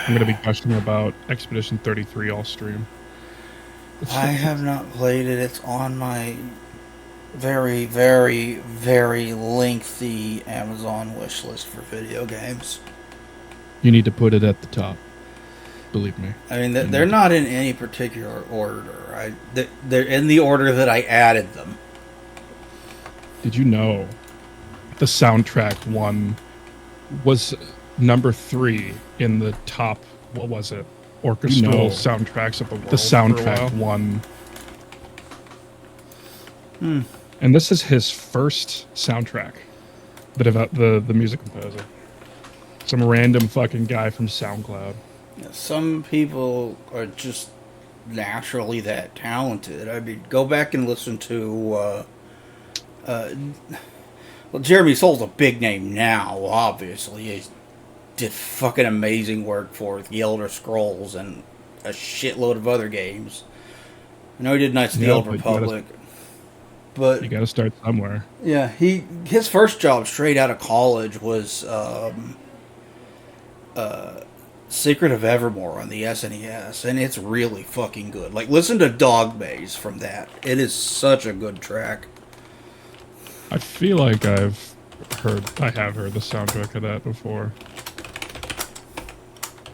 I'm going to be gushing about Expedition 33 all stream. I have not played it. It's on my very, very, very lengthy Amazon wish list for video games. You need to put it at the top. Believe me. I mean, You they're need to. not in any particular order. They're in the order that I added them. Did you know the soundtrack one was number 3 in the top, what was it? Orchestral soundtracks of the world. The soundtrack one. And this is his first soundtrack. The music composer. Some random fucking guy from SoundCloud. Some people are just naturally that talented. I mean, go back and listen to. Well, Jeremy Soul's a big name now, obviously. He did fucking amazing work for The Elder Scrolls and a shitload of other games. I know he did Knights of the Old Republic. But you gotta start somewhere. Yeah, his first job straight out of college was Secret of Evermore on the SNES, and it's really fucking good. Like, listen to Dog Maze from that. It is such a good track. I feel like I have heard the soundtrack of that before.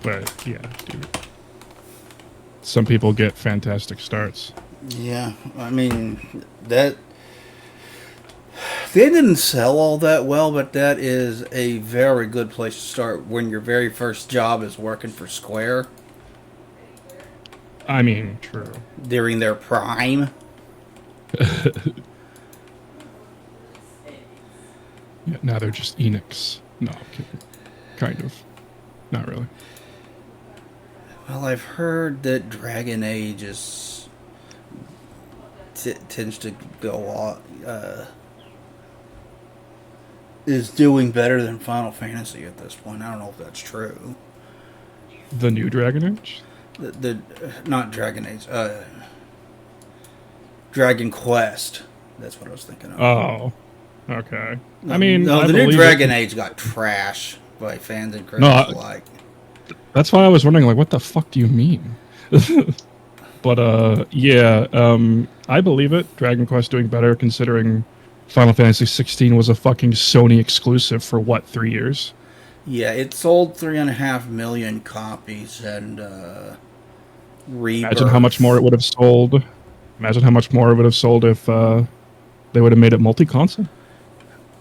But yeah, dude. Some people get fantastic starts. Yeah, I mean, they didn't sell all that well, but that is a very good place to start when your very first job is working for Square. I mean, true. During their prime. Yeah, now they're just Enix. No, I'm kidding. Kind of. Not really. Well, I've heard that Dragon Age tends to go on, is doing better than Final Fantasy at this point. I don't know if that's true. The new Dragon Age? The not Dragon Age. Dragon Quest. That's what I was thinking of. Oh, okay. I mean, no, the new Dragon Age got trash by fans and critics alike. That's why I was wondering, like, what the fuck do you mean? But yeah, I believe it. Dragon Quest doing better, considering Final Fantasy 16 was a fucking Sony exclusive for what, 3 years? Yeah, it sold 3.5 million copies, and Rebirth. Imagine how much more it would have sold. Imagine how much more it would have sold if they would have made it multi-console.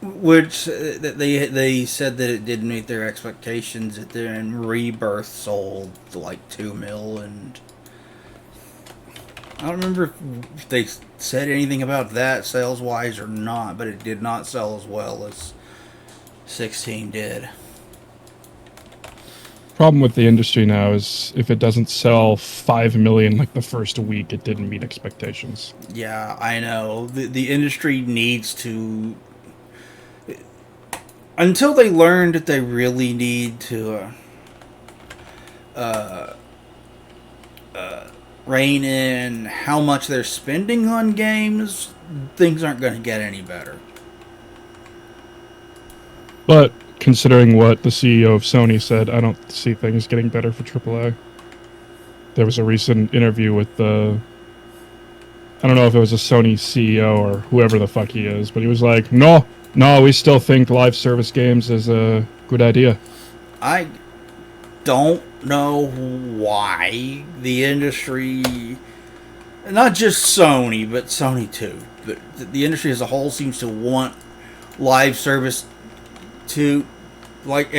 Which they said that it didn't meet their expectations. Then Rebirth sold like 2 mil, and I don't remember if they said anything about that sales wise or not, but it did not sell as well as 16 did. Problem with the industry now is if it doesn't sell 5 million like the first week, it didn't meet expectations. Yeah, I know. The industry needs to, until they learn that they really need to rein in how much they're spending on games, things aren't going to get any better. But considering what the CEO of Sony said, I don't see things getting better for AAA. There was a recent interview with I don't know if it was a Sony CEO or whoever the fuck he is, but he was like, no, we still think live service games is a good idea. I don't know why the industry, not just Sony, but Sony too, but the industry as a whole seems to want live service to, like,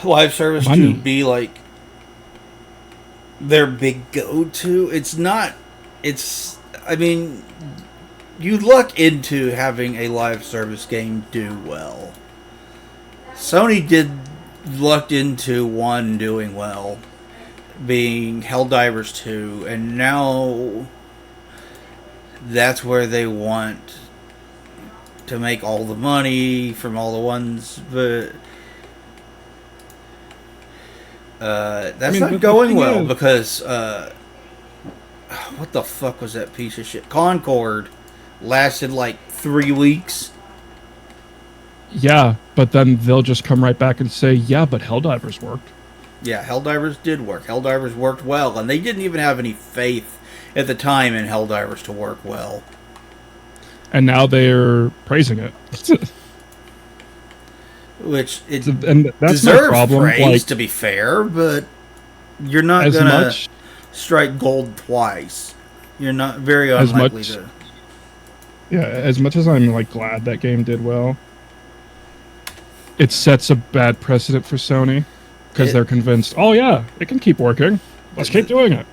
live service to be like their big go-to. It's not. It's. I mean, you luck into having a live service game do well. Sony lucked into one doing well, being Helldivers 2, and now that's where they want to make all the money from all the ones, but that's not going well because what the fuck was that piece of shit? Concord lasted like 3 weeks. Yeah, but then they'll just come right back and say, yeah, but Helldivers worked. Yeah, Helldivers did work. Helldivers worked well, and they didn't even have any faith at the time in Helldivers to work well. And now they're praising it. Which it And that's my deserves problem. praise, Like, to be fair, but you're not as gonna much strike gold twice. You're not very As unlikely much- to. yeah, as much as I'm like glad that game did well, it sets a bad precedent for Sony because they're convinced, oh yeah, it can keep working. Let's keep doing it.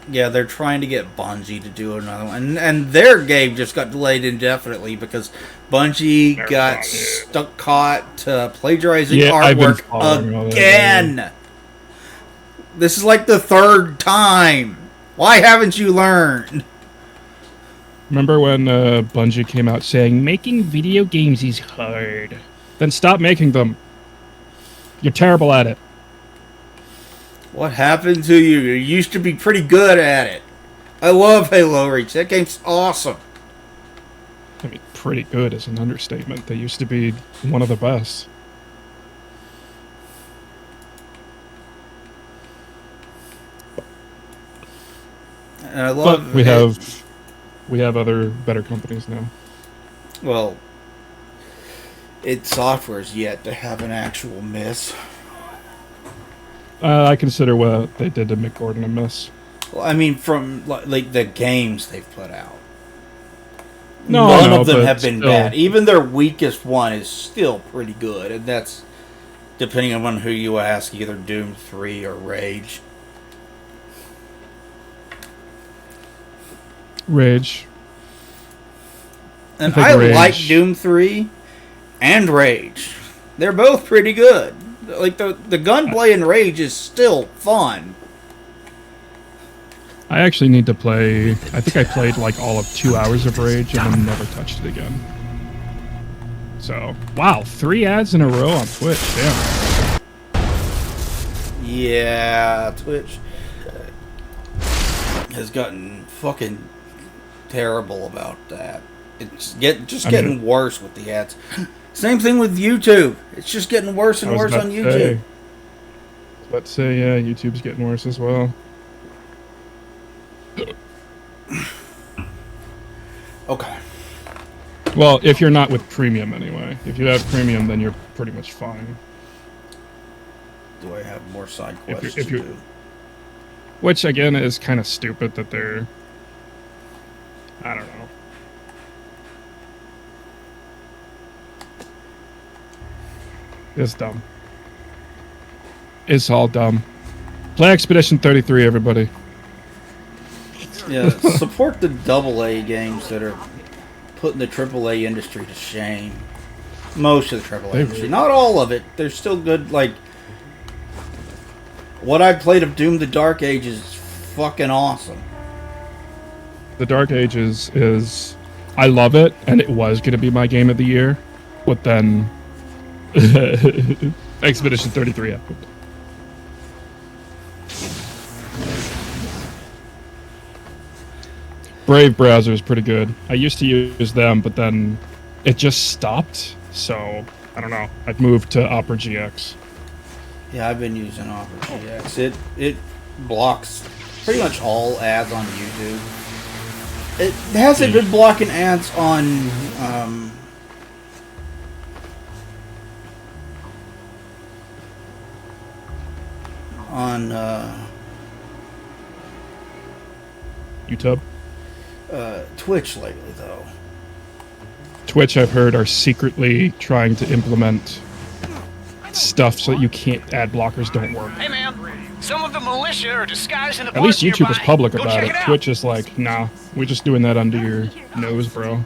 Yeah, they're trying to get Bungie to do another one, and their game just got delayed indefinitely because Bungie They're got fucking- caught plagiarizing Yeah, I've been artwork following all that, again. This is like the third time. Why haven't you learned? Remember when Bungie came out saying making video games is hard? Then stop making them. You're terrible at it. What happened to you? You used to be pretty good at it. I love Halo Reach. That game's awesome. I mean, pretty good is an understatement. They used to be one of the best. And I love. But we have other better companies now. Well, id Software's yet to have an actual miss. I consider what they did to Mick Gordon a miss. Well, I mean, from like the games they've put out. No, None no, of them but have been still. bad. Even their weakest one is still pretty good, and that's depending on who you ask, either Doom 3 or Rage. Rage. And think I Rage- like Doom 3 and Rage. They're both pretty good. Like the gunplay in Rage is still fun. I actually need to play. I think I played like all of 2 hours of Rage and then never touched it again. So, wow, 3 ads in a row on Twitch. Damn. Yeah, Twitch has gotten fucking terrible about that. It's getting worse with the ads. Same thing with YouTube. It's just getting worse and I was worse about on to YouTube. Let's say, yeah, YouTube's getting worse as well. Okay. Well, if you're not with premium anyway. If you have premium, then you're pretty much fine. Do I have more side If quests you're- to do? Which, again, is kind of stupid that they're... I don't know. It's dumb. It's all dumb. Play Expedition 33, everybody. Yeah, support the AA games that are putting the AAA industry to shame. Most of the AAA They- industry. Not all of it. There's still good, like... What I played of Doom the Dark Age is fucking awesome. The Dark Ages is... I love it, and it was going to be my game of the year. But then... Expedition 33 happened. Brave browser is pretty good. I used to use them, but then it just stopped. So, I don't know. I've moved to Opera GX. Yeah, I've been using Opera GX. It blocks pretty much all ads on YouTube. It hasn't been blocking ads on YouTube. Twitch lately, though. Twitch, I've heard, are secretly trying to implement stuff so that you can't ad blockers don't work. Hey man, some of the militia are disguised in a At least park YouTube is nearby. public Go about check it. out. Twitch is like, nah, we're just doing that under your nose, bro.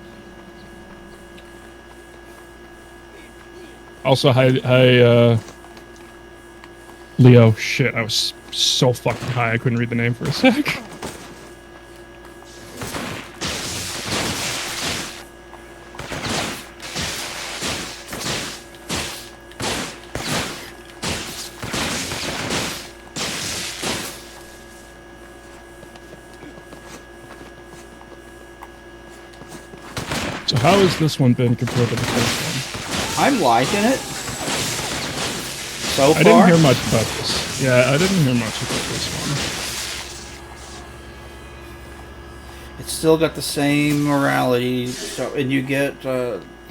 Also, hi, Leo. Shit, I was so fucking high I couldn't read the name for a sec. So how has this one been compared to the first one? I'm liking it. So far. I didn't hear much about this. Yeah, I didn't hear much about this one. It's still got the same morality, so, and you get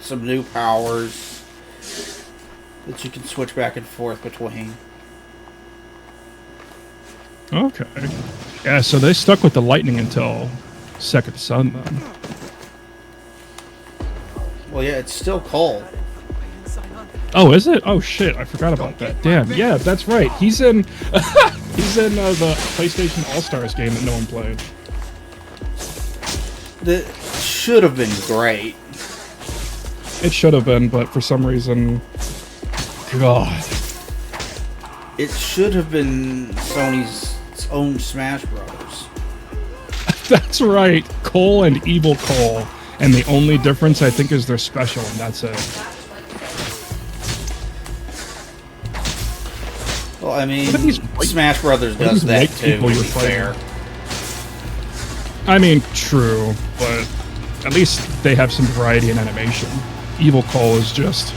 some new powers that you can switch back and forth between. Okay. Yeah, so they stuck with the lightning until Second Son, then. Well, yeah, it's still cold. Oh, is it? Oh shit, I forgot about that. Damn, yeah, that's right. He's in he's in the PlayStation All-Stars game that no one played. That should have been great. It should have been, but for some reason, God. It should have been Sony's own Smash Brothers. That's right. Cole and Evil Cole. And the only difference, I think, is they're special, and that's it. Well, I mean, Look at these white- Smash Brothers look at does these that white too, people to you're be fighting. fair. I mean, true, but at least they have some variety in animation. Evil Cole is just,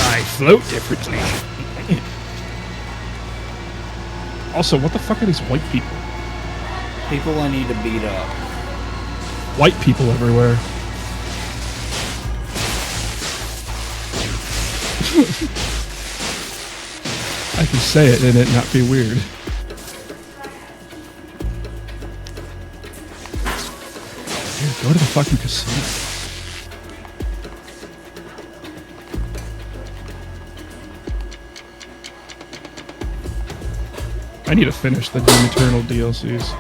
I float differently. Also, what the fuck are these white people? People I need to beat up. White people everywhere. I can say it and it not be weird. Dude, go to the fucking casino. I need to finish the Doom Eternal DLCs.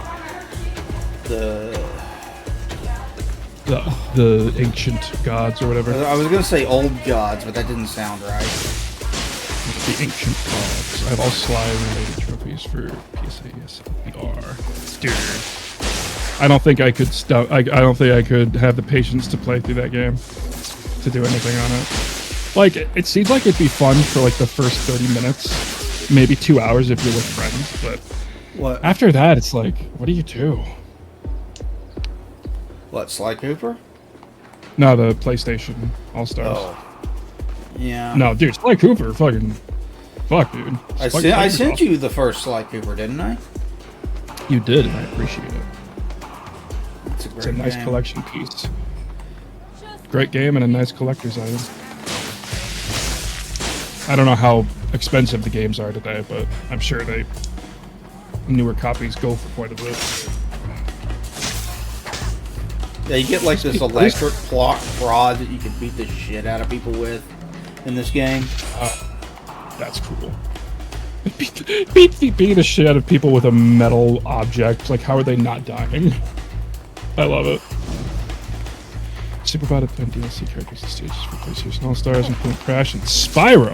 The ancient gods or whatever. I was gonna say old gods, but that didn't sound right. The ancient gods. I have all Sly-related trophies for PSA VR. Dude, I don't think I could stop. I don't think I could have the patience to play through that game, to do anything on it. Like, it seems like it'd be fun for like the first 30 minutes, maybe 2 hours if you're with friends, but What? after that, it's like, what do you do? What? Sly Cooper? No, the PlayStation All-Stars. Oh. Yeah. No, dude, Sly Cooper, fucking, fuck, dude. I sent you the first Sly Cooper, didn't I? You did, and I appreciate it. It's a great It's a nice game. collection piece. Great game and a nice collector's item. I don't know how expensive the games are today, but I'm sure newer copies go for quite a bit. Yeah, you get like this electric prod that you can beat the shit out of people with in this game. That's cool. Beat the shit out of people with a metal object. Like, how are they not dying? I love it. Superbot and DLC characters and stages for PlayStation All-Stars, including Crash and Spyro.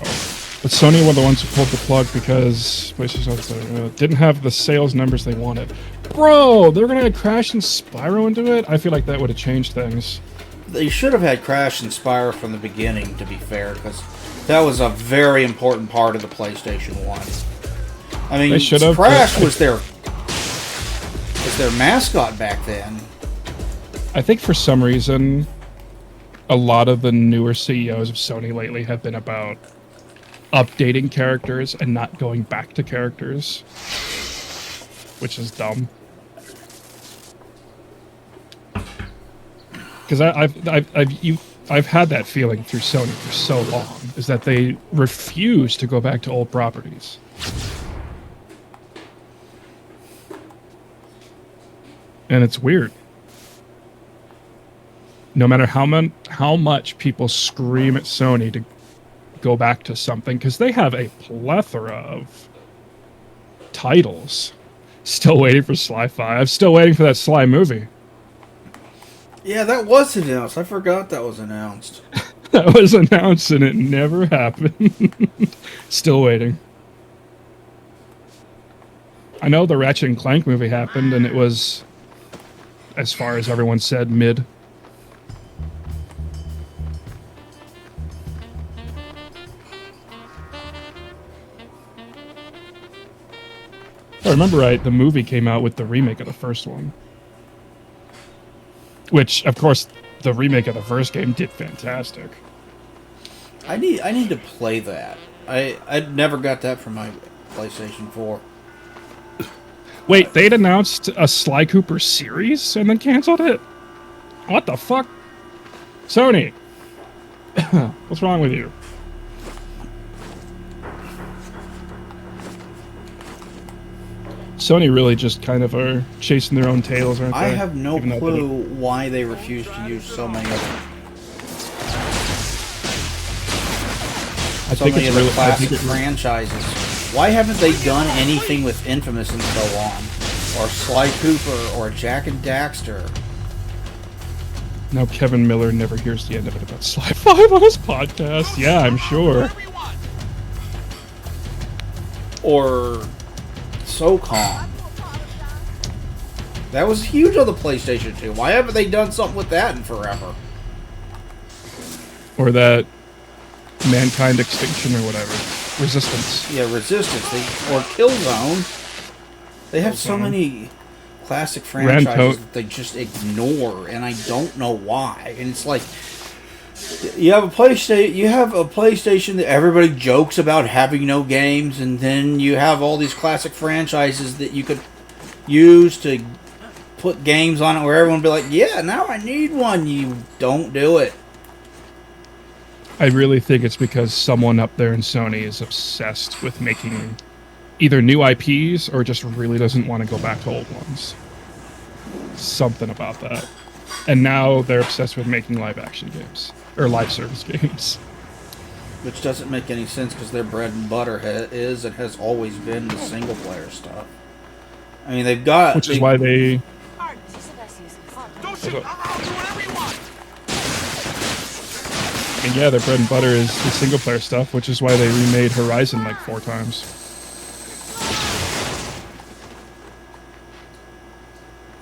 But Sony were the ones who pulled the plug because PlayStation All-Stars didn't have the sales numbers they wanted. Bro, they're gonna add Crash and Spyro into it? I feel like that would have changed things. They should have had Crash and Spyro from the beginning, to be fair, because that was a very important part of the PlayStation 1. I mean, They should have, Crash but- was their mascot back then. I think for some reason, a lot of the newer CEOs of Sony lately have been about updating characters and not going back to characters, which is dumb. Because I've had that feeling through Sony for so long, is that they refuse to go back to old properties. And it's weird. No matter how much people scream at Sony to go back to something, because they have a plethora of titles. Still waiting for Sly 5. Still waiting for that Sly movie. Yeah, that was announced. I forgot that was announced. That was announced and it never happened. Still waiting. I know the Ratchet and Clank movie happened and it was, as far as everyone said, mid. If I remember right, the movie came out with the remake of the first one. Which, of course, the remake of the first game did fantastic. I need to play that. I never got that from my PlayStation 4. Wait, they'd announced a Sly Cooper series and then canceled it? What the fuck? Sony! What's wrong with you? Sony really just kind of are chasing their own tails, aren't they? I have no Even though they clue don't- why they refuse to use so many of I so think many it's of the really. I classic think it, franchises. Why haven't they done anything with Infamous and so on? Or Sly Cooper or Jack and Daxter? now Kevin Miller never hears the end of it about Sly 5 on his podcast. Yeah, I'm sure. Or SOCOM? That was huge on the PlayStation 2. Why haven't they done something with that in forever? Or that Mankind Extinction or whatever. Resistance. Yeah, Resistance or Killzone. They have so Killzone. many classic Ran franchises To- that they just ignore, and I don't know why. And it's like you have a PlayStation that everybody jokes about having no games, and then you have all these classic franchises that you could use to put games on it where everyone would be like, yeah, now I need one. You don't do it. I really think it's because someone up there in Sony is obsessed with making either new IPs or just really doesn't want to go back to old ones. Something about that. And now they're obsessed with making live action games. Or live service games. Which doesn't make any sense because their bread and butter is and has always been the single player stuff. I mean, they've got... Which is why they... Don't shoot! I'll do whatever you want! And yeah, their bread and butter is the single player stuff, which is why they remade Horizon like 4 times.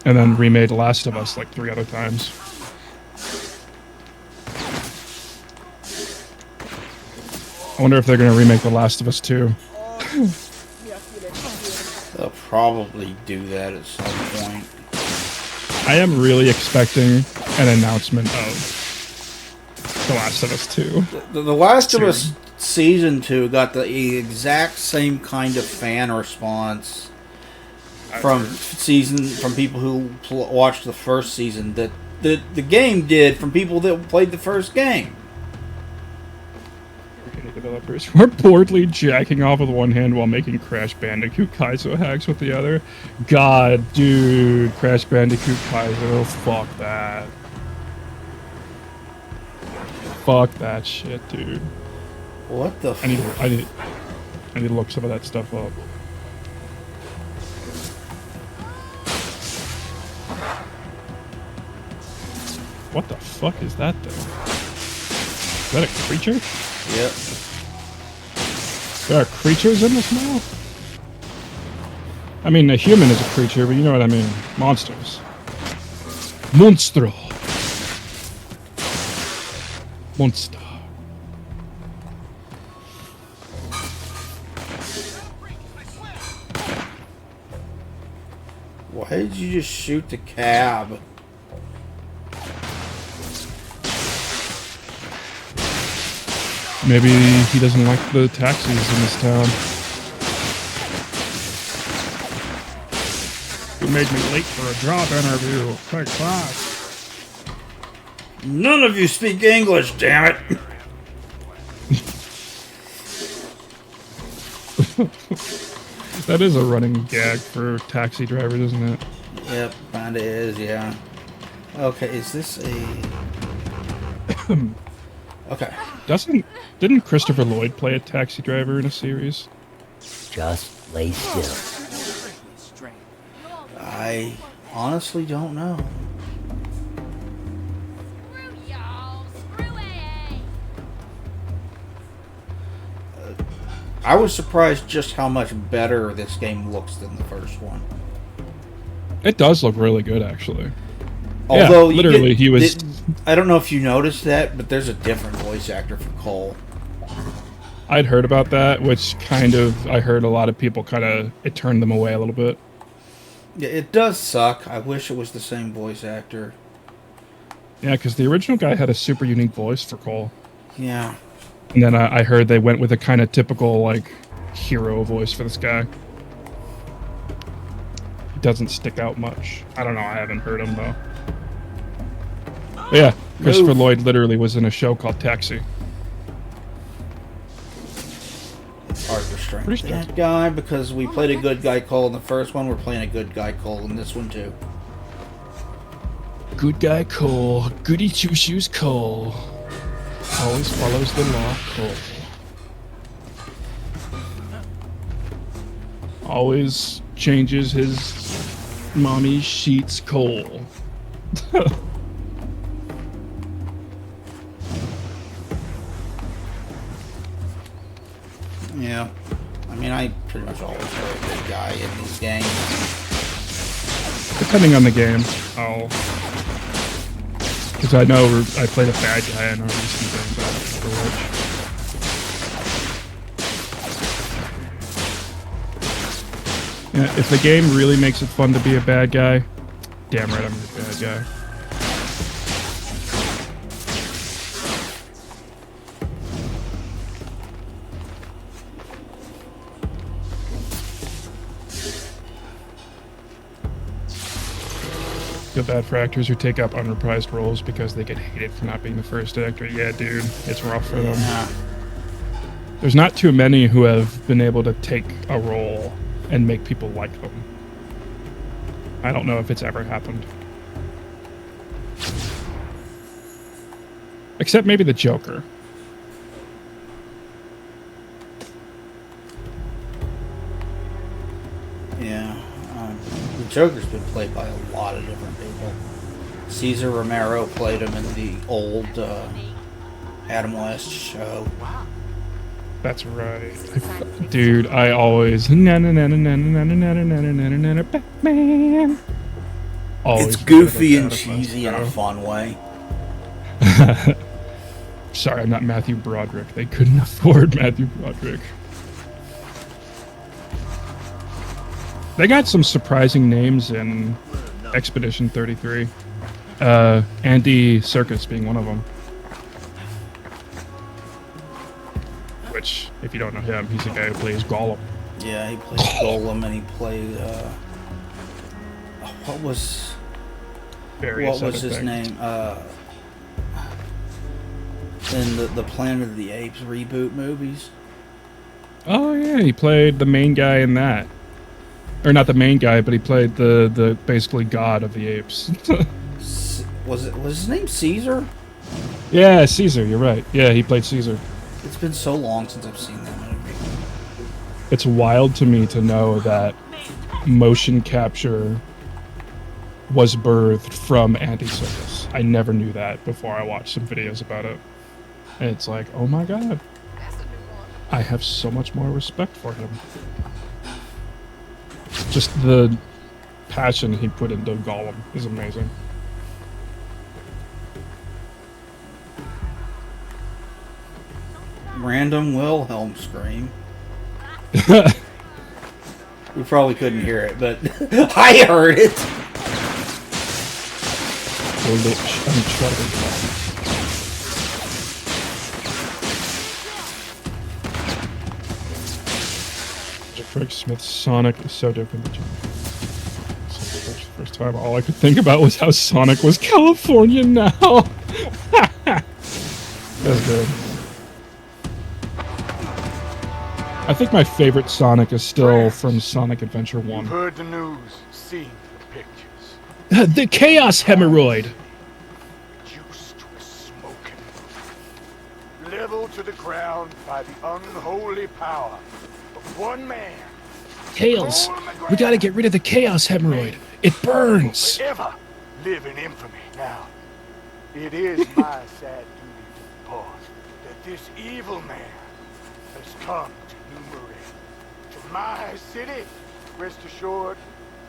And then remade Last of Us like 3 other times. I wonder if they're going to remake The Last of Us 2. They'll probably do that at some point. I am really expecting an announcement of The Last of Us 2. The Last of Us Season 2 got the exact same kind of fan response from people who watched the first season that the game did from people that played the first game. Developers were boredly jacking off with one hand while making Crash Bandicoot Kaizo hacks with the other. God, dude, Crash Bandicoot Kaizo, fuck that. Fuck that shit, dude. What the I need to look some of that stuff up. What the fuck is that thing? Is that a creature? Yep. There are creatures in this now? I mean, a human is a creature, but you know what I mean. Monsters. Monstro. Monster. Why did you just shoot the cab? Maybe he doesn't like the taxis in this town. You made me late for a job interview. Thank class. None of you speak English, damn it! That is a running gag for taxi drivers, isn't it? Yep, kinda is, yeah. Okay, is this a... Okay. Didn't Christopher Lloyd play a taxi driver in a series? Just lay still. I honestly don't know. Screw y'all. Screw AA. I was surprised just how much better this game looks than the first one. It does look really good, actually. Although yeah, literally, he was. I don't know if you noticed that, but there's a different voice actor for Cole. I'd heard about that, which kind of I heard a lot of people it turned them away a little bit. Yeah, it does suck. I wish it was the same voice actor. Yeah, because the original guy had a super unique voice for Cole. Yeah. And then I heard they went with a kind of typical, like, hero voice for this guy. He doesn't stick out much. I don't know, I haven't heard him, though. But yeah, Christopher Lloyd literally was in a show called Taxi. Hard restraint. Pretty strict. That guy, because we played a good guy Cole in the first one, we're playing a good guy Cole in this one too. Good guy Cole, goody two-shoes Cole. Always follows the law, Cole. Always changes his mommy's sheets, Cole. Yeah. I mean, I pretty much always play a good guy in these games. Depending on the game, I'll... Because I know I played a bad guy in our recent game, but Overwatch. Yeah, if the game really makes it fun to be a bad guy, damn right I'm a bad guy. Feel bad for actors who take up unreprised roles because they get hated for not being the first actor. Yeah, dude, it's rough for them. Yeah. There's not too many who have been able to take a role and make people like them. I don't know if it's ever happened. Except maybe the Joker. Yeah. The Joker's been played by a lot of different people. Cesar Romero played him in the old Adam West show. That's right. Dude, I always Batman. Always It's goofy and forget about cheesy in that a show. fun way. Sorry, I'm not Matthew Broderick. They couldn't afford Matthew Broderick. They got some surprising names in Expedition 33. Andy Serkis being one of them. Which, if you don't know him, he's the guy who plays Gollum. Yeah, he played Golem and he played what was Various what was other his things. name? In the Planet of the Apes reboot movies. Oh yeah, he played the main guy in that. Or not the main guy, but he played the basically god of the apes. Was his name Caesar? Yeah, Caesar, you're right. Yeah, he played Caesar. It's been so long since I've seen that movie. It's wild to me to know that motion capture was birthed from Andy Serkis. I never knew that before I watched some videos about it. And it's like, oh my god. I have so much more respect for him. Just the passion he put into Gollum is amazing. Random Wilhelm scream. You probably couldn't hear it, but I heard it. Craig Smith's Sonic is so different than first time all I could think about was how Sonic was Californian now. That's good. I think my favorite Sonic is still from Sonic Adventure 1. Heard the news, seen the pictures. The Chaos Hemorrhoid! Juiced with smoking. Leveled to the ground by the unholy power of one man. Tails, we gotta get rid of the Chaos Hemorrhoid. It burns! Forever live in infamy. Now, it is my sad duty to report that this evil man has come to New Marie. To my city, rest assured,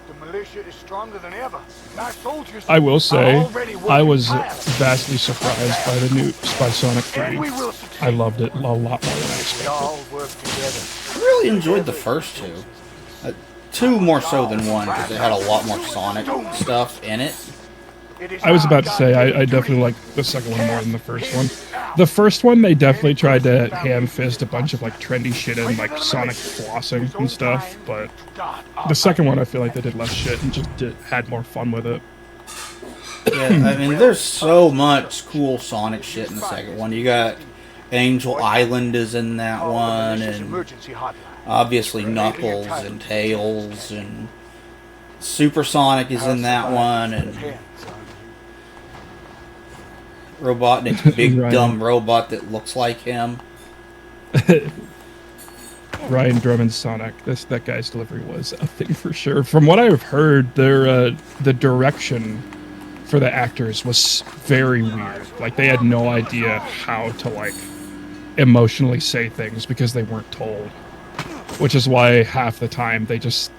the militia is stronger than ever. My soldiers I will say, are already I working was tirelessly. vastly surprised by the new Sonic 3. And we will succeed. I loved it a lot more than I We expected. all work together. I really enjoyed the first two. Two more so than one, because it had a lot more Sonic stuff in it. It is I was our about to say, goddamn I definitely duty. like the second one more than the first one. The first one, they definitely tried to ham-fist a bunch of, like, trendy shit in, like, Sonic flossing and stuff, but the second one, I feel like they did less shit and just had more fun with it. Yeah, I mean, there's so much cool Sonic shit in the second one. You got Angel Island is in that Call the one, malicious and emergency hotline. obviously Knuckles and Tails, and Super Sonic is in that one, and Robotnik's big Right. dumb robot that looks like him. Ryan Drummond's Sonic, that guy's delivery was a thing for sure. From what I've heard, the direction for the actors was very weird. Like, they had no idea how to, like, emotionally say things because they weren't told. Which is why half the time they just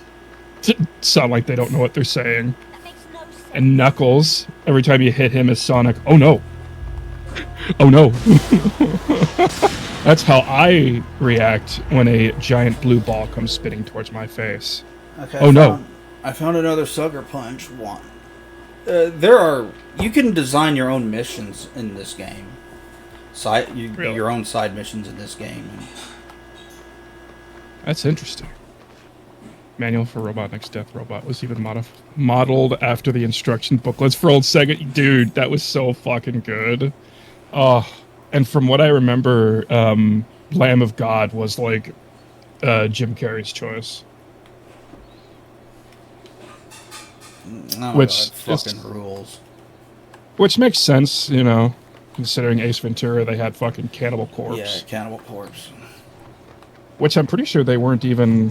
sound like they don't know what they're saying. That makes no sense. And Knuckles, every time you hit him as Sonic, oh no. Oh no. That's how I react when a giant blue ball comes spinning towards my face. Okay, Oh, no. I found another Sucker Punch one. You can design your own missions in this game. Really? Your own side missions in this game. That's interesting. Manual for Robotnik's Death Robot was even modeled after the instruction booklets for old Sega. Dude, that was so fucking good. Oh, and from what I remember, Lamb of God was like Jim Carrey's choice. Oh, Which God, fucking rules. Which makes sense, you know, considering Ace Ventura, they had fucking Cannibal Corpse. Yeah, Cannibal Corpse. Which I'm pretty sure they weren't even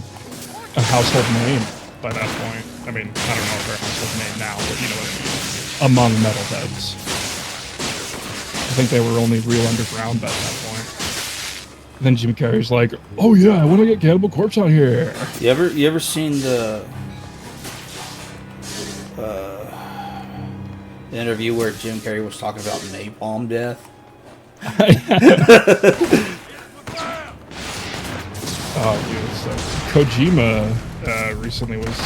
a household name by that point. I mean, I don't know if they're a household name now, but you know what I mean. Among metalheads. I think they were only real underground at that point. Then Jim Carrey's like, oh yeah, I want to get Cannibal Corpse on here. You ever seen the interview where Jim Carrey was talking about napalm death? Oh, dude, so Kojima recently was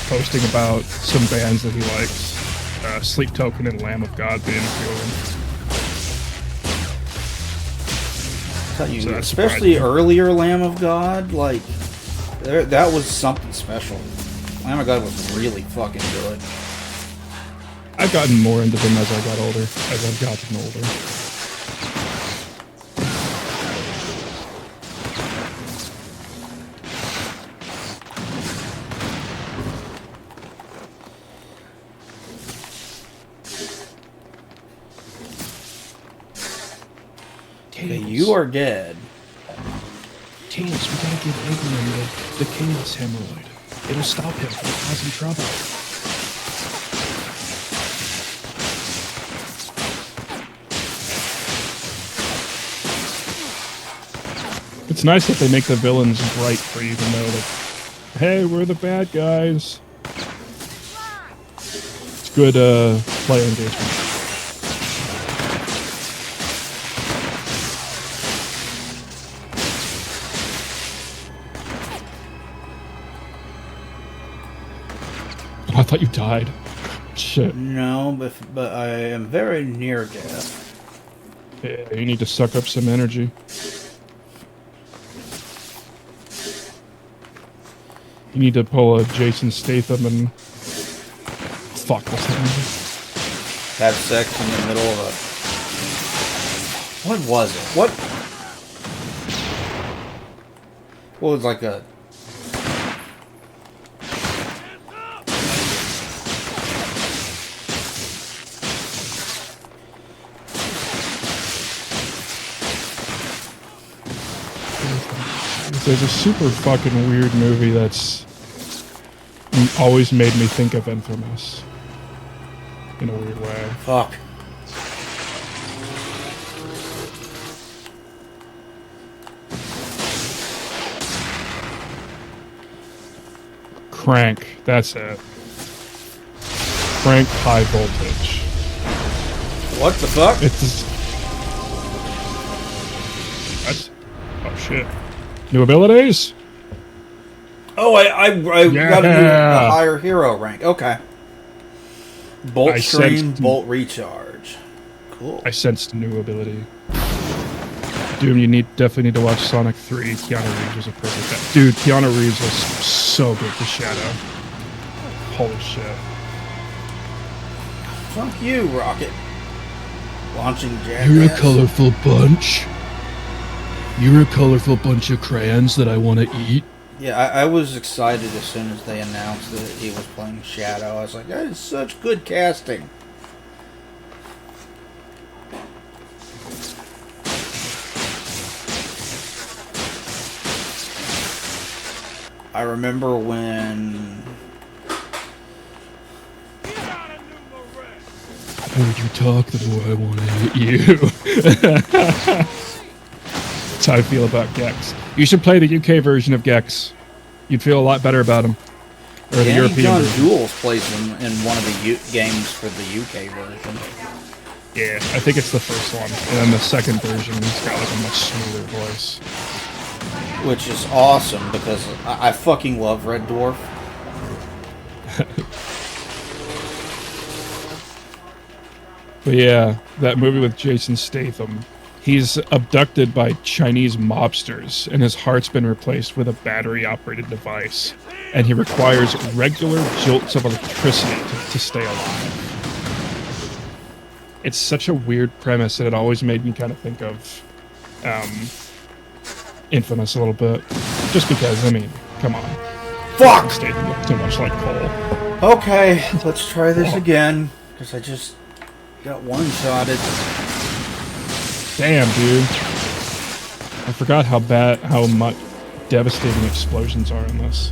posting about some bands that he likes. Sleep Token and Lamb of God being a few of them. Tell you, So that especially surprised me. earlier Lamb of God, like that was something special. Lamb of God was really fucking good. I've gotten more into them as I got older, as I've gotten older. Okay, you are dead. Tails, we gotta give Eggman the Chaos Hemorrhoid. It'll stop him from causing trouble. It's nice that they make the villains bright for you to know that, hey, we're the bad guys. It's good player engagement. I thought you died. Shit. No, but I am very near death. Yeah, you need to suck up some energy. You need to pull a Jason Statham and fuck what's that movie? Have sex in the middle of a. What was it? What was like a. There's a super fucking weird movie that's always made me think of Infamous in a weird way. Fuck. Crank, that's it. Crank High Voltage. What the fuck? It's what? Oh shit! New abilities? Oh, I got a Yeah. higher hero rank. Okay. Bolt I stream, sensed- bolt recharge. Cool. I sensed a new ability. Doom, you definitely need to watch Sonic 3. Keanu Reeves was a perfect. Dude, Keanu Reeves was so good for Shadow. Holy shit. Fuck you, Rocket. Launching jackass. You're a colorful bunch. You're a colorful bunch of crayons that I want to eat. Yeah, I was excited as soon as they announced that he was playing Shadow. I was like, that is such good casting. I remember when... The more you talk, the more I want to hit you. That's how I feel about Gex. You should play the UK version of Gex. You'd feel a lot better about him. Or the Danny European John version. Jules plays him in one of the games for the UK version. Yeah, I think it's the first one. And then the second version, he's got like a much smoother voice. Which is awesome because I fucking love Red Dwarf. But yeah, that movie with Jason Statham. He's abducted by Chinese mobsters, and his heart's been replaced with a battery-operated device. And he requires regular jolts of electricity to stay alive. It's such a weird premise, and it always made me kind of think of Infamous a little bit. Just because, I mean, come on. Fuck! Statham looks too much like Cole. Okay, let's try this again. Because I just got one-shotted. Damn, dude. I forgot how much devastating explosions are in this.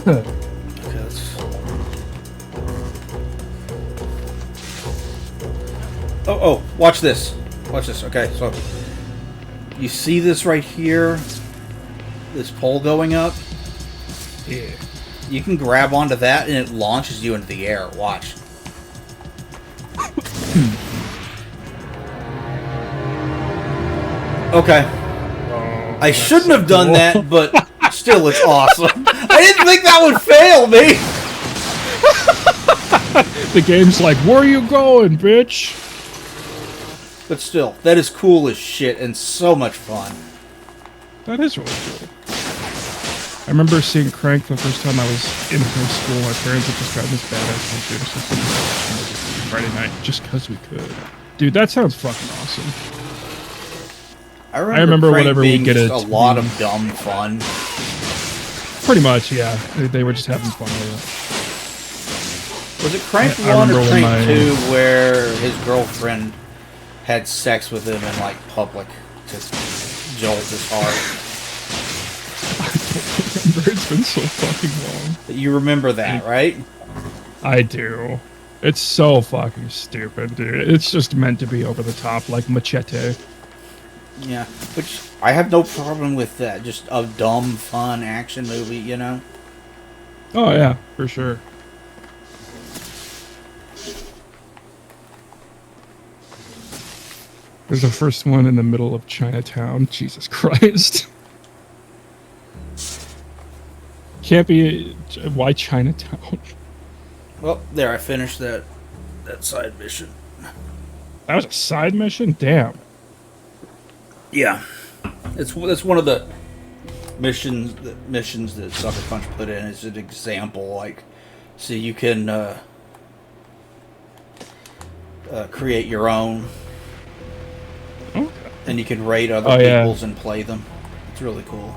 Okay, let's... Oh, watch this. Watch this. Okay, so you see this right here? This pole going up? Yeah. You can grab onto that and it launches you into the air. Watch. Okay. I shouldn't have done that, but still, it's awesome. I didn't think that would fail me. The game's like, where are you going, bitch? But still, that is cool as shit and so much fun. That is really cool. I remember seeing Crank the first time I was in high school. My parents had just gotten this badass computer system Friday night just because we could. Dude, that sounds fucking awesome. I remember whenever we being get just it a to lot be- of dumb fun. Pretty much, yeah. They were just having fun with Was it Crank I 1 or remember when Crank my- 2 where his girlfriend had sex with him in, like, public to jolt his heart? it. It's been so fucking long. You remember that, right? I do. It's so fucking stupid, dude. It's just meant to be over the top, like Machete. Yeah, which I have no problem with that. Just a dumb, fun action movie, you know? Oh yeah, for sure. There's the first one in the middle of Chinatown. Jesus Christ. Can't be... Why Chinatown? Well, there, I finished that side mission. That was a side mission? Damn. Yeah, it's one of the missions that Sucker Punch put in as an example. Like, so you can create your own, Okay. and you can raid other Oh, yeah. people's and play them. It's really cool.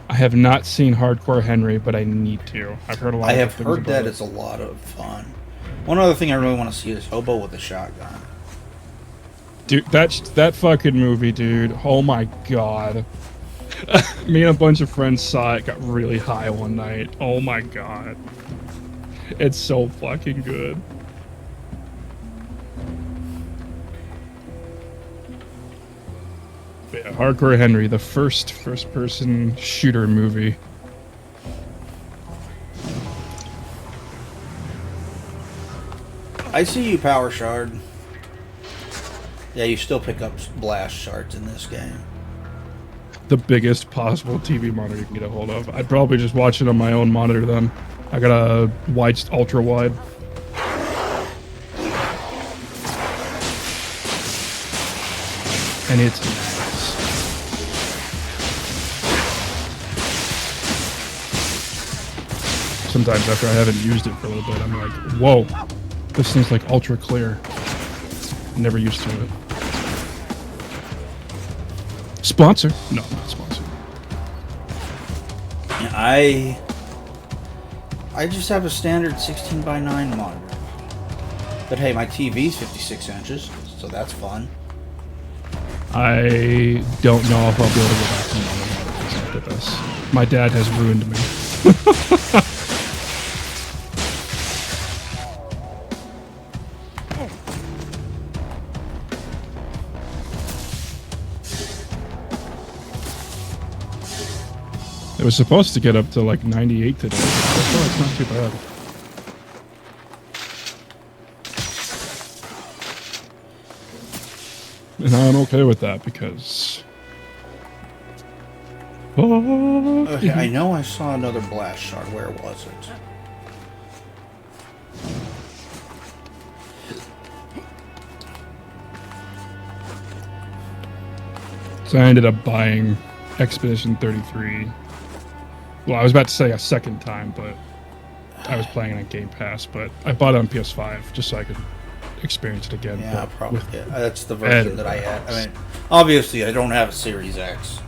I have not seen Hardcore Henry, but I need to. I've heard a lot I of have things heard about that it. it's a lot of fun. One other thing I really want to see is Hobo with a Shotgun. Dude, that fucking movie, dude. Oh my god. Me and a bunch of friends saw it, got really high one night. Oh my god. It's so fucking good. But yeah, Hardcore Henry, the first-person shooter movie. I see you, Power Shard. Yeah, you still pick up blast shards in this game. The biggest possible TV monitor you can get a hold of. I'd probably just watch it on my own monitor then. I got a wide, ultra wide. And it's nice. Sometimes after I haven't used it for a little bit, I'm like, whoa, this thing's like ultra clear. Never used to it. Sponsor? No, not sponsor. I just have a standard 16:9 monitor. But hey, my TV's 56 inches, so that's fun. I don't know if I'll be able to go back to normal monitors after this. My dad has ruined me. It was supposed to get up to like 98 today. So far, it's not too bad. And I'm okay with that because... Okay, I know I saw another blast shard. Where was it? So I ended up buying Expedition 33. Well, I was about to say a second time, but I was playing it on Game Pass, but I bought it on PS5 just so I could experience it again. Yeah, but probably. with Yeah, that's the version added that I had. I graphics. mean, obviously, I don't have a Series X.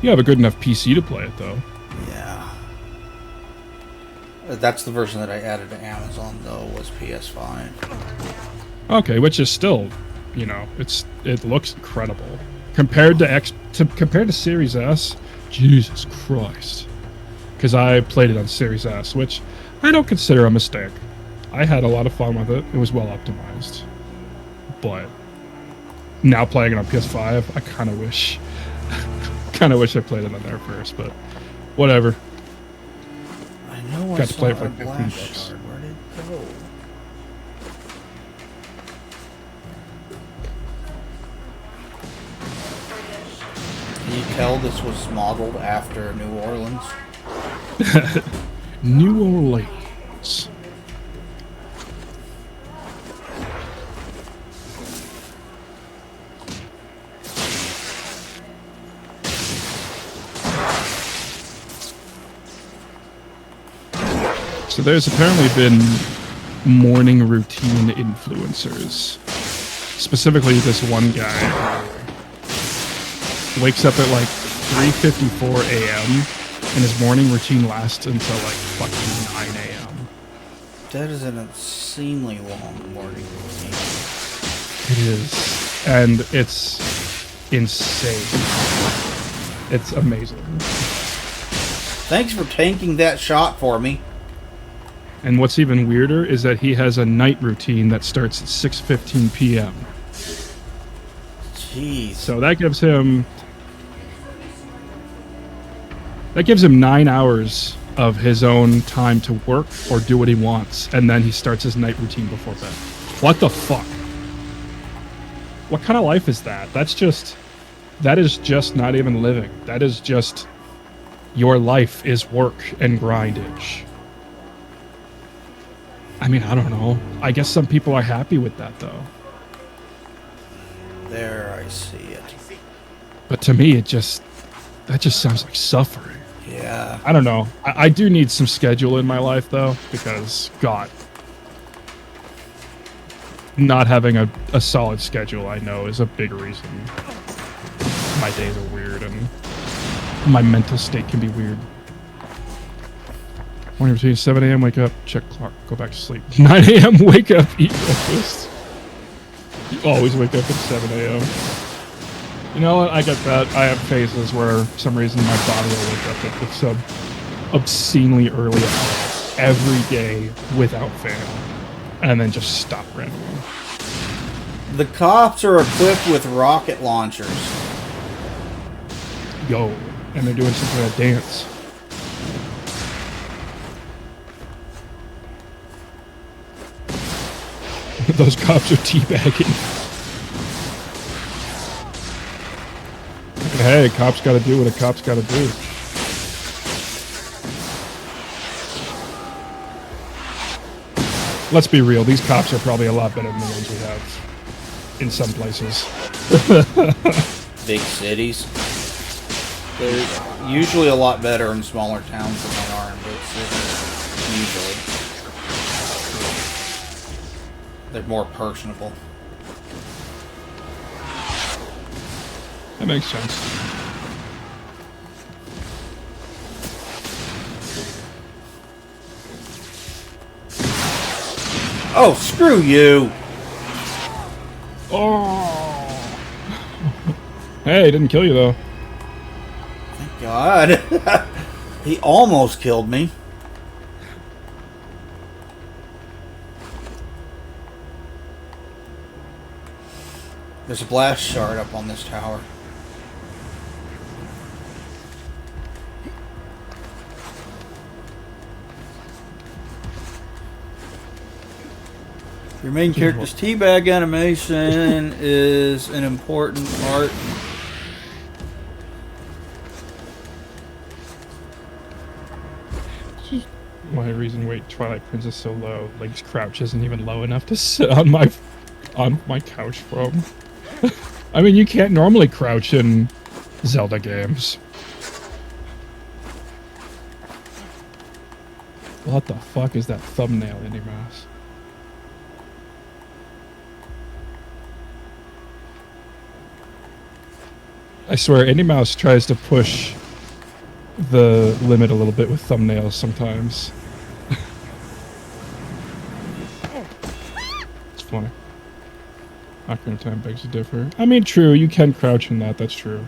You have a good enough PC to play it, though. Yeah. That's the version that I added to Amazon, though, was PS5. Okay, which is still, you know, it looks incredible compared to compared to Series S. Jesus Christ, because I played it on Series S, which I don't consider a mistake. I had a lot of fun with it. It was well optimized, but now playing it on PS5, I kind of wish I played it on there first, but whatever. I know I Got to saw play it for a like 15 blast bucks. shard. Where did it go? Can you tell this was modeled after New Orleans? New Orleans. So there's apparently been morning routine influencers. Specifically this one guy wakes up at like 3:54 a.m. and his morning routine lasts until like fucking 9 a.m. That is an obscenely long morning routine. It is. And it's insane. It's amazing. Thanks for tanking that shot for me. And what's even weirder is that he has a night routine that starts at 6:15 p.m. Jeez. So that gives him 9 hours of his own time to work or do what he wants, and then he starts his night routine before bed. What the fuck? What kind of life is that? That is just not even living. That is just your life is work and grindage. I mean, I don't know. I guess some people are happy with that, though. There, I see it. But to me, that just sounds like suffering. Yeah. I don't know. I do need some schedule in my life, though, because, God, not having a solid schedule, I know, is a big reason my days are weird and my mental state can be weird. Morning routine, 7 a.m., wake up, check clock, go back to sleep. 9 a.m., wake up, eat breakfast. You always wake up at 7 a.m. You know what? I get that. I have phases where for some reason my body will wake up at some obscenely early hours every day without fail, and then just stop randomly. The cops are equipped with rocket launchers. Yo, and they're doing some kind of dance. Those cops are teabagging. Hey, cops gotta do what a cop's gotta do. Let's be real, these cops are probably a lot better than the ones we have in some places. Big cities. They're usually a lot better in smaller towns than they are in big cities. Usually. They're more personable. That makes sense. Oh, screw you! Oh! Hey, didn't kill you though. Thank God. He almost killed me. There's a blast shard up on this tower. Your main character's teabag animation is an important part. My reason wait Twilight Princess so low. Link's crouch isn't even low enough to sit on my couch from. I mean, you can't normally crouch in Zelda games. What the fuck is that thumbnail, Indy Mouse? I swear, Indy Mouse tries to push the limit a little bit with thumbnails sometimes. It's funny. Ocarina of Time begs to differ. I mean, true, you can crouch in that, that's true.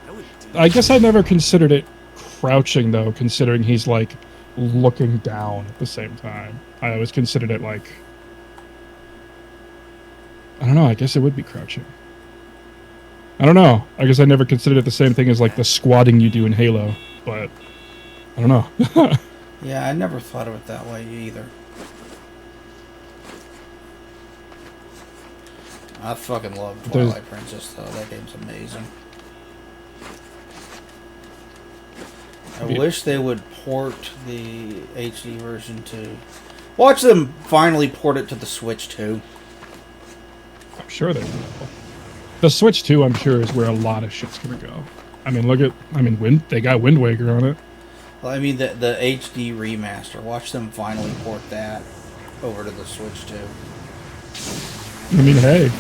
I guess I never considered it crouching, though, considering he's, like, looking down at the same time. I always considered it, like... I don't know, I guess it would be crouching. I don't know. I guess I never considered it the same thing as, like, the squatting you do in Halo, but... I don't know. Yeah, I never thought of it that way either. I fucking love Twilight Princess, though. That game's amazing. I wish they would port the HD version to... Watch them finally port it to the Switch, too. I'm sure they will. The Switch 2, I'm sure, is where a lot of shit's gonna go. I mean, look at... I mean, they got Wind Waker on it. Well, I mean, the HD remaster. Watch them finally port that over to the Switch, too. I mean, hey.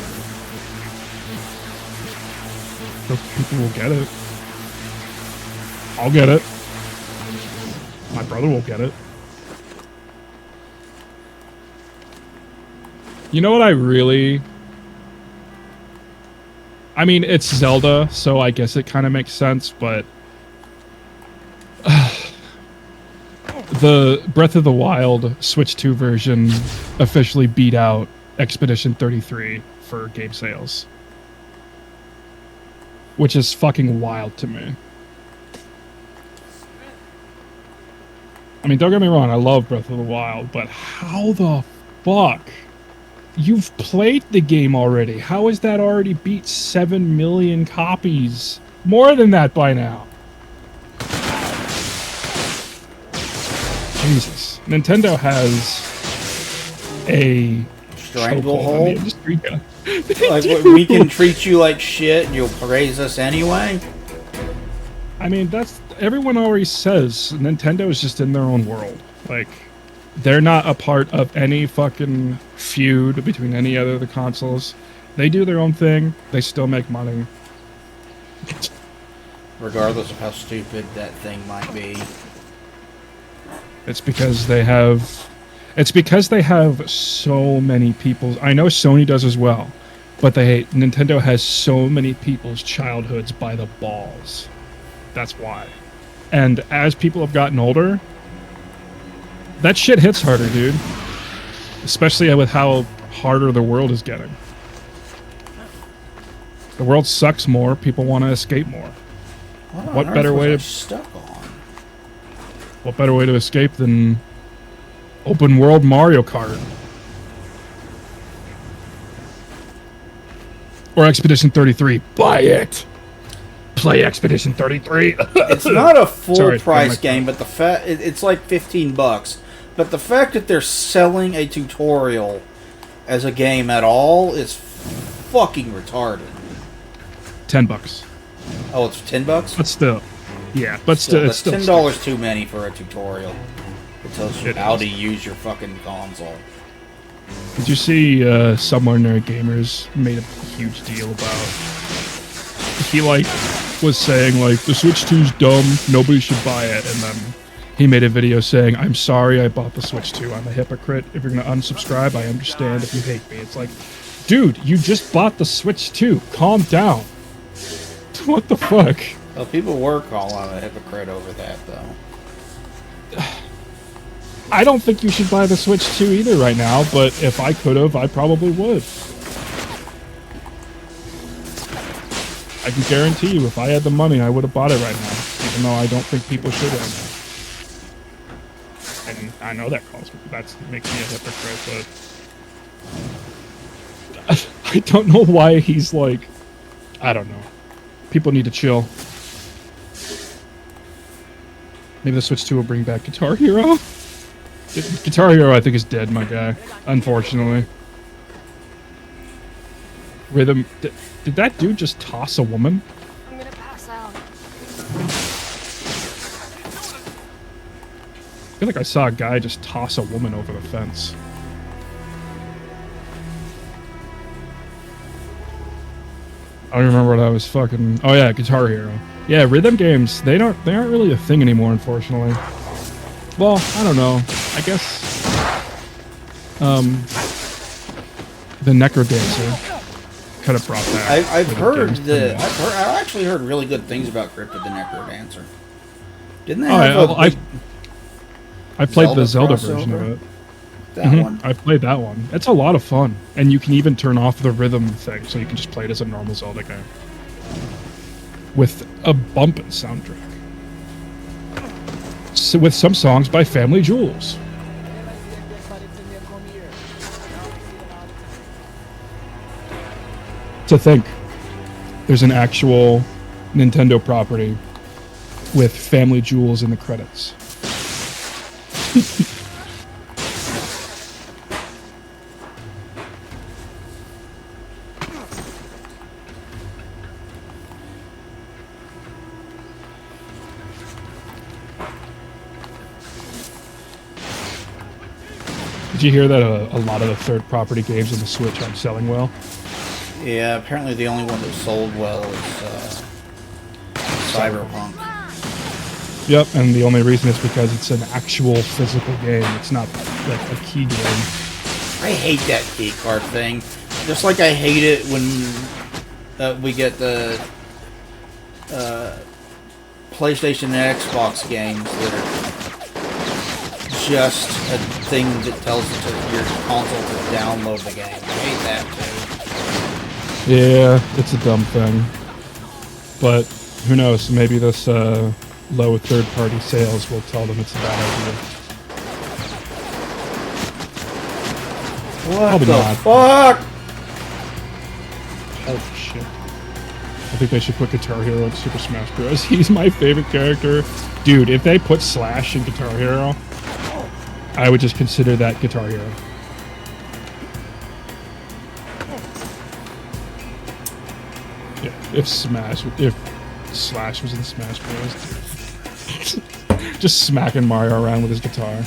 Those people will get it. I'll get it. My brother will get it. You know what I really... I mean, it's Zelda, so I guess it kind of makes sense, but... the Breath of the Wild Switch 2 version officially beat out Expedition 33 for game sales. Which is fucking wild to me. I mean, don't get me wrong, I love Breath of the Wild, but how the fuck? You've played the game already. How has that already beat 7 million copies? More than that by now. Jesus. Nintendo has a Stranglehold? industry. Like, what, we can treat you like shit and you'll praise us anyway? I mean, that's... Everyone already says Nintendo is just in their own world. Like, they're not a part of any fucking feud between any other of the consoles. They do their own thing. They still make money. Regardless of how stupid that thing might be. It's because they have... It's because they have so many people... I know Sony does as well. But Nintendo has so many people's childhoods by the balls. That's why. And as people have gotten older, That shit hits harder, dude. Especially with how harder the world is getting. The world sucks more. People want to escape more. What better way to stuck on? What better way to escape than open world Mario Kart? Or Expedition 33. Buy it. Play Expedition 33. It's not a full Sorry, price game, but it's like $15. But the fact that they're selling a tutorial as a game at all is fucking retarded. $10. Oh, it's $10. But still, yeah. But still, it's that's still $10 too many for a tutorial. It tells you It how is. to use your fucking console. Did you see Somewhere Nerd Gamers made a huge deal about? He was saying the Switch 2's dumb, nobody should buy it, and then he made a video saying, "I'm sorry I bought the Switch 2. I'm a hypocrite. If you're gonna unsubscribe, I understand. If you hate me." It's like, dude, you just bought the Switch 2. Calm down. What the fuck? Well, people were calling a hypocrite over that, though. I don't think you should buy the Switch 2 either right now, but if I could have, I probably would. I can guarantee you, if I had the money, I would have bought it right now, even though I don't think people should right now. And I know that makes me a hypocrite, but I don't know why he's like, I don't know. People need to chill. Maybe the Switch 2 will bring back Guitar Hero. Guitar Hero, I think, is dead, my guy. Unfortunately. Rhythm. Did that dude just toss a woman? I'm gonna pass out. I feel like I saw a guy just toss a woman over the fence. I don't remember what I was fucking. Oh yeah, Guitar Hero. Yeah, rhythm games. They aren't really a thing anymore, unfortunately. Well, I don't know. I guess the Necrodancer kind of brought that. I've actually heard really good things about Crypt of the Necrodancer. Didn't they Oh, have I played the Zelda crossover? version of it. That one? I played that one. It's a lot of fun, and you can even turn off the rhythm thing, so you can just play it as a normal Zelda game with a bumpin' soundtrack. So with some songs by Family Jewels. To think, there's an actual Nintendo property with Family Jewels in the credits. Did you hear that a lot of the third-party games on the Switch aren't selling well? Yeah, apparently the only one that sold well is Cyberpunk. Yep, and the only reason is because it's an actual physical game. It's not like a key game. I hate that key card thing. Just like I hate it when we get the PlayStation and Xbox games that are just a thing that tells your console to download the game. I hate that too. Yeah, it's a dumb thing. But who knows? Maybe this low third-party sales will tell them it's a bad idea. What Probably the not. fuck? Holy shit. I think they should put Guitar Hero in Super Smash Bros. He's my favorite character. Dude, if they put Slash in Guitar Hero, I would just consider that Guitar Hero. Yeah, if Slash was in Smash Bros. Just smacking Mario around with his guitar.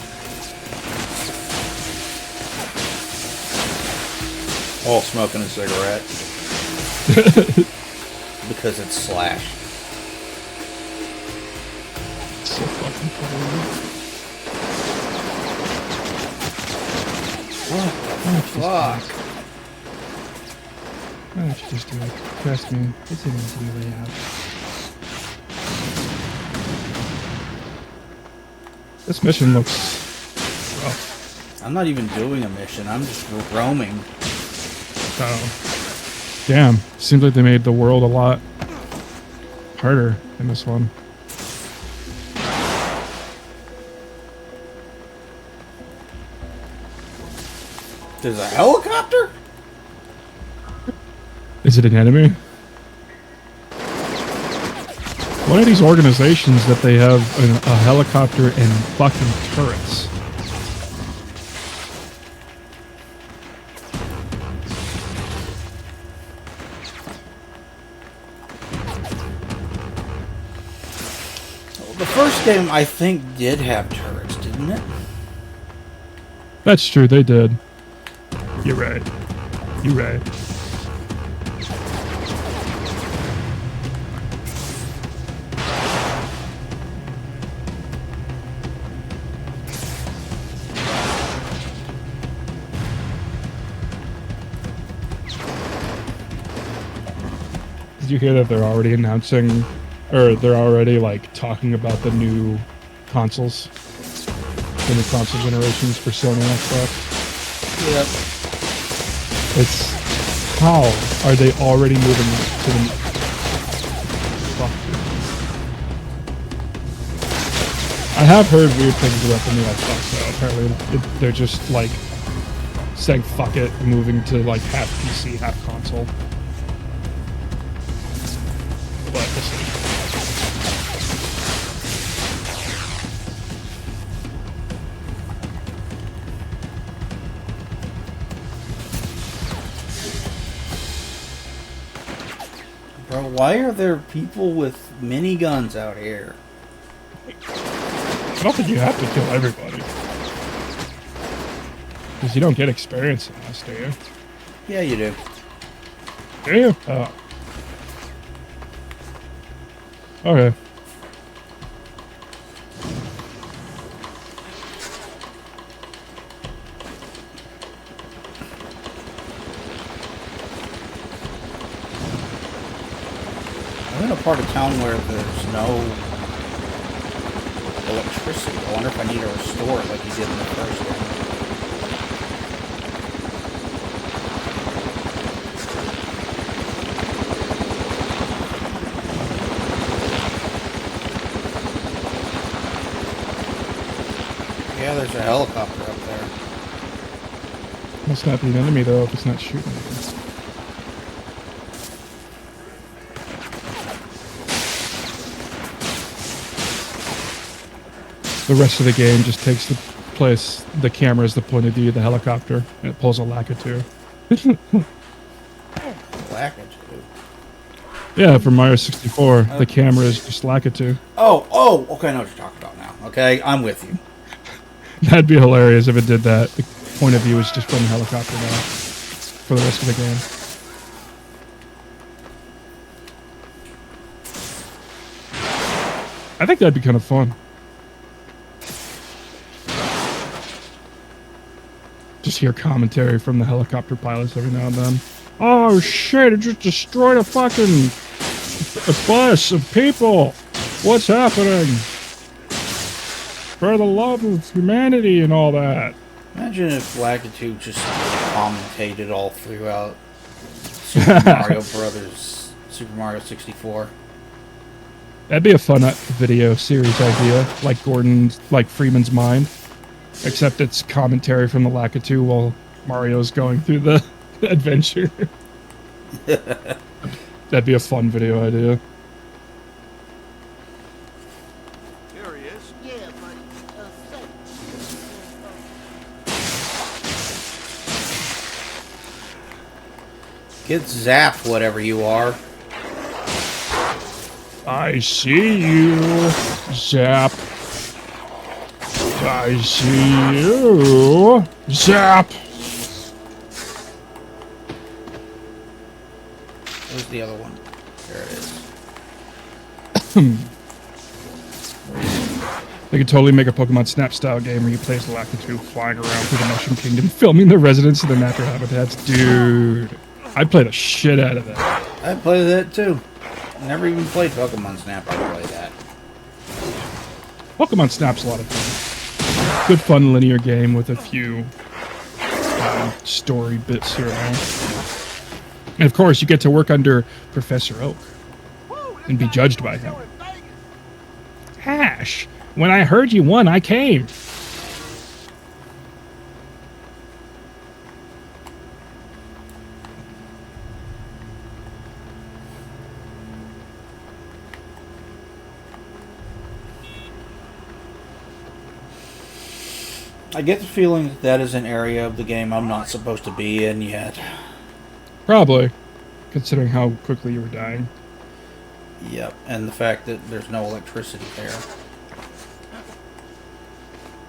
All smoking a cigarette. Because it's Slash. So fucking funny. Fuck. Why don't you just do it? Trust me, it's an easy way out. This mission looks I'm not even doing a mission. I'm just roaming. Oh. Damn. Seems like they made the world a lot harder in this one. There's a helicopter? Is it an enemy? One of these organizations that they have a helicopter and fucking turrets. The first game, I think, did have turrets, didn't it? That's true, they did. You're right. You're right. Did you hear that they're already announcing, or they're already like talking about the new consoles, the new console generations for Sony and Xbox? Yep. It's how are they already moving to the? Fuck. I have heard weird things about the new Xbox though. Apparently, they're just like saying fuck it, moving to like half PC, half console. But we'll see. Bro, why are there people with miniguns out here? I don't think you have to kill everybody. Because you don't get experience in this, do you? Yeah, you do. Do you? Oh. Okay. I'm in a part of town where there's no electricity. I wonder if I need to restore it like you did in the first one. Yeah, there's a helicopter up there. Must not be an enemy though if it's not shooting at you. The rest of the game just takes the camera as the point of view of the helicopter, and it pulls a Lakitu. Lakitu. Yeah, from Mario 64, the camera is just Lakitu. Oh, okay, I know what you're talking about now. Okay, I'm with you. That'd be hilarious if it did that. The point of view is just from the helicopter now for the rest of the game. I think that'd be kind of fun. Just hear commentary from the helicopter pilots every now and then. Oh shit, it just destroyed a fucking bus of people. What's happening? For the love of humanity and all that. Imagine if Lakitu just commentated all throughout Super Mario Brothers, Super Mario 64. That'd be a fun video series idea, like Freeman's Mind. Except it's commentary from the Lakitu while Mario's going through the adventure. That'd be a fun video idea. There he is. Yeah, buddy. Get zapped, whatever you are. I see you, Zap. I see you, Zap. Where's the other one? There it is. They could totally make a Pokemon Snap style game where you play as Lakitu flying around through the Mushroom Kingdom, filming the residents of the natural habitats. Dude, I'd play the shit out of that. I play that too. Never even played Pokemon Snap. I play that. Pokemon Snap's a lot of fun. good fun linear game with a few story bits here and there. And of course, you get to work under Professor Oak and be judged by him. Hash, when I heard you won, I came. I get the feeling that that is an area of the game I'm not supposed to be in yet. Probably, considering how quickly you were dying. Yep, and the fact that there's no electricity there.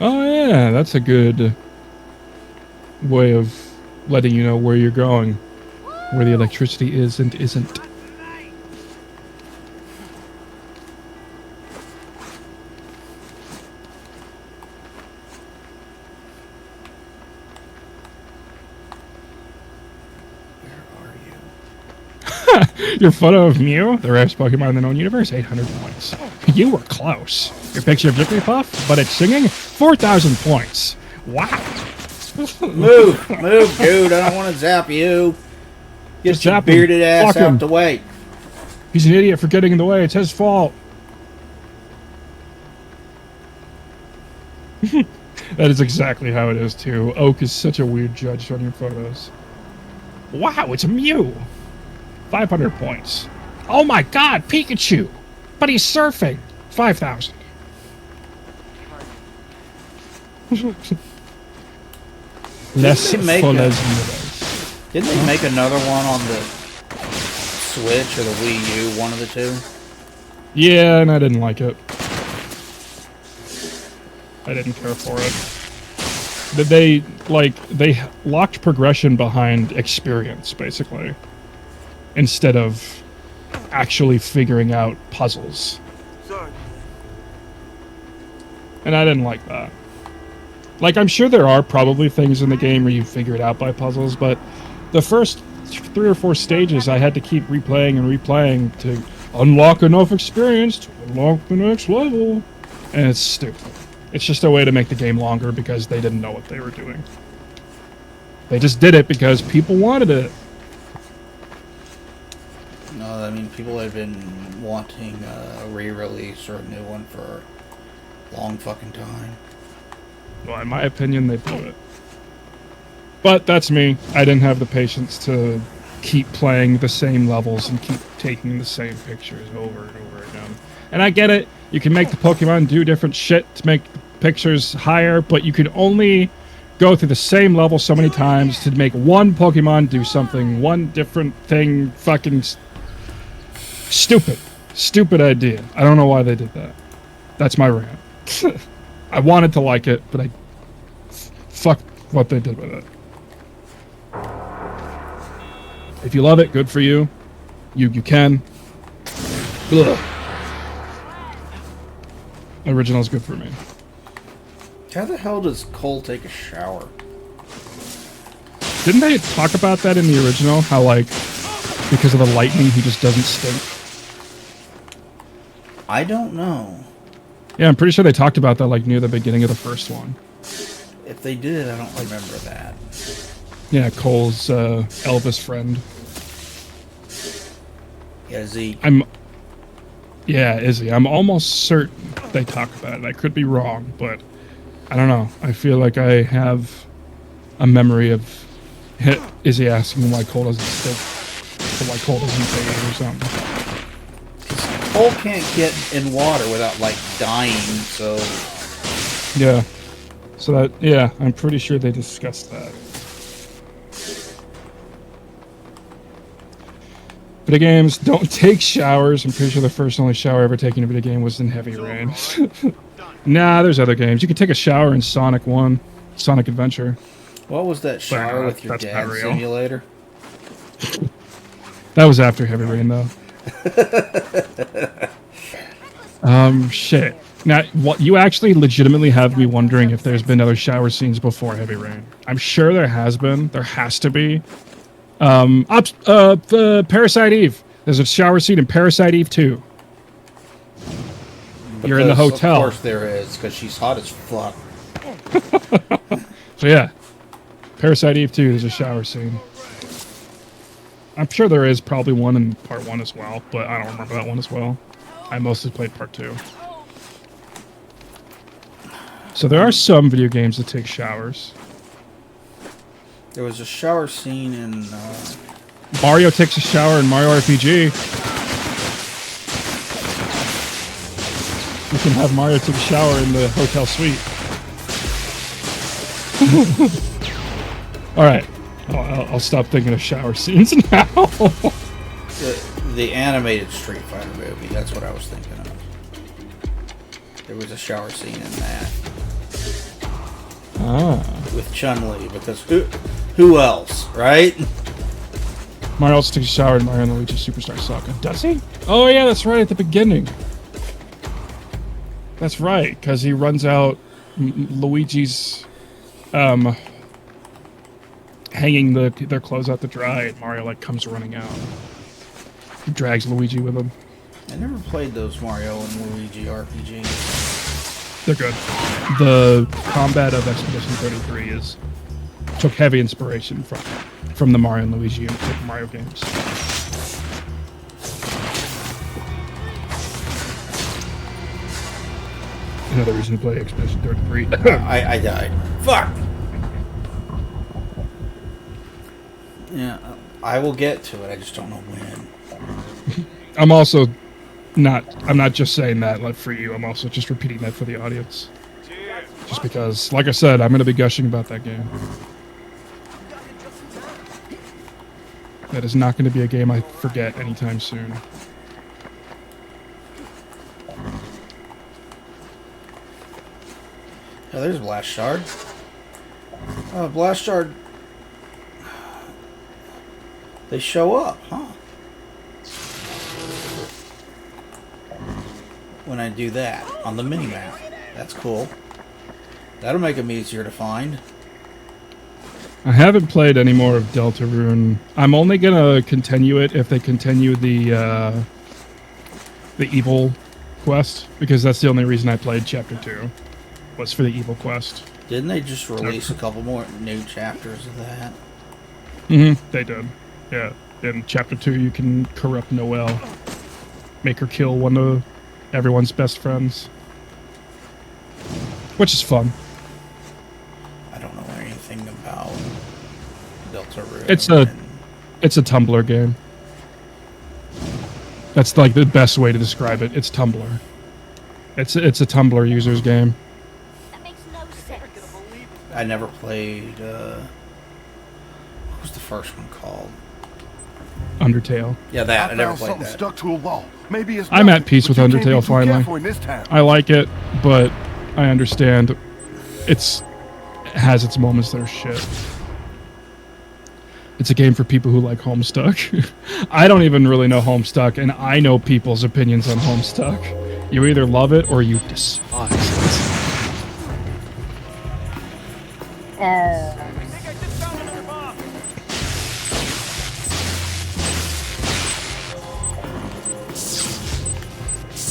Oh yeah, that's a good way of letting you know where you're going, where the electricity is and isn't. Your photo of Mew, the rarest Pokemon in the known universe, 800 points. You were close. Your picture of Jigglypuff, but it's singing, 4,000 points. Wow. Move, dude. I don't want to zap you. Get Just your zap him. bearded ass Fuck him. out the way. He's an idiot for getting in the way. It's his fault. That is exactly how it is, too. Oak is such a weird judge on your photos. Wow, it's a Mew. 500 points. Oh my god, Pikachu! But he's surfing. 5,000. Less Didn't they make full a- as Didn't they make another one on the Switch or the Wii U? One of the two. Yeah, and I didn't like it. I didn't care for it. They locked progression behind experience, basically, instead of actually figuring out puzzles. Son, And I didn't like that. Like, I'm sure there are probably things in the game where you figure it out by puzzles, but the first 3 or 4 stages I had to keep replaying and replaying to unlock enough experience to unlock the next level. And it's stupid. It's just a way to make the game longer because they didn't know what they were doing. They just did it because people wanted it. No, I mean, people have been wanting a re-release or a new one for a long fucking time. Well, in my opinion, they blew it. But that's me. I didn't have the patience to keep playing the same levels and keep taking the same pictures over and over again. And I get it. You can make the Pokemon do different shit to make the pictures higher, but you can only go through the same level so many times to make one Pokemon do something, one different thing. Fucking stupid. Stupid idea. I don't know why they did that. That's my rant. I wanted to like it, but fuck what they did with it. If you love it, good for you. You can. Ugh. Original's good for me. How the hell does Cole take a shower? Didn't they talk about that in the original? How, like, because of the lightning, he just doesn't stink? I don't know. Yeah, I'm pretty sure they talked about that, like, near the beginning of the first one. If they did, I don't remember that. Yeah, Cole's Elvis friend. Yeah, Zeke. Yeah, Izzy. I'm almost certain they talk about it. I could be wrong, but I don't know. I feel like I have a memory of Izzy asking why Cole doesn't stink, or why Cole doesn't bathe or something. Cole can't get in water without, like, dying, so... Yeah. So that, yeah, I'm pretty sure they discussed that. Video games don't take showers. I'm pretty sure the first and only shower ever taken in a video game was in Heavy Rain. Nah, there's other games. You can take a shower in Sonic 1, Sonic Adventure. What was that shower with your that's not dad's real. simulator? That was after Heavy Rain, though. Shit. Now, what you actually legitimately have me wondering if there's been other shower scenes before Heavy Rain. I'm sure there has been. There has to be. Parasite Eve. There's a shower scene in Parasite Eve 2. You're in the Because, hotel. Of course there is, because she's hot as fuck. So yeah, Parasite Eve 2, there's a shower scene. I'm sure there is probably one in part 1 as well, but I don't remember that one as well. I mostly played part 2. So there are some video games that take showers. There was a shower scene in. Mario takes a shower in Mario RPG. You can have Mario take a shower in the hotel suite. All right, I'll stop thinking of shower scenes now. The animated Street Fighter movie. That's what I was thinking of. There was a shower scene in that with Chun-Li, because who else, right? Mario also takes a shower in Mario and Luigi Superstar Saga. Does he? Oh yeah, that's right, at the beginning. That's right, because he runs out Luigi's hanging their clothes out to dry, and Mario like comes running out. He drags Luigi with him. I never played those Mario and Luigi RPGs. They're good. The combat of Expedition 33 took heavy inspiration from the Mario and Luigi and Super Mario games. Another reason to play Expedition 33. I died. Fuck! Yeah, I will get to it. I just don't know when. I'm not just saying that like for you. I'm also just repeating that for the audience. Just because, like I said, I'm going to be gushing about that game. That is not going to be a game I forget anytime soon. Oh, there's Blast Shard. Blast Shard. They show up, huh? When I do that on the mini-map. That's cool. That'll make them easier to find. I haven't played any more of Deltarune. I'm only gonna continue it if they continue the evil quest, because that's the only reason I played Chapter 2, was for the evil quest. Didn't they just release a couple more new chapters of that? Mm-hmm. They did. Yeah. In Chapter 2, you can corrupt Noelle, make her kill one of everyone's best friends, which is fun. I don't know anything about Deltarune. It's a Tumblr game. That's like the best way to describe it. It's Tumblr. It's a Tumblr user's game. That makes no sense. I never played. What was the first one called? Undertale. Yeah, that. I never found played something that. stuck to a wall. Maybe it's I'm at nothing, peace but with you can't be Undertale too finally. careful in this town. I like it, but I understand it has its moments that are shit. It's a game for people who like Homestuck. I don't even really know Homestuck, and I know people's opinions on Homestuck. You either love it or you despise it.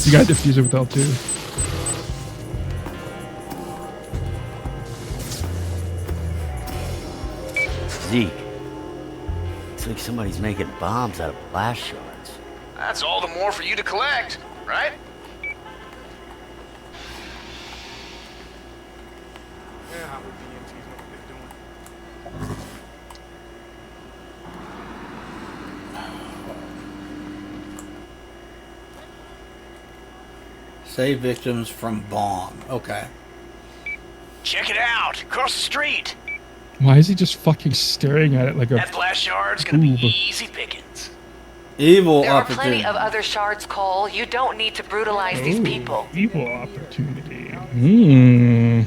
You got Diffuser with L2. Zeke. Looks like somebody's making bombs out of blast shards. That's all the more for you to collect, right? Yeah, I hope the EMTs know what they're doing. Save victims from bomb. Okay. Check it out, across the street. Why is he just fucking staring at it like a... That blast shard's gonna be Ooh. easy pickings. Evil There are opportunity. plenty of other shards, Cole. You don't need to brutalize these Ooh, people. Evil opportunity. Hmm.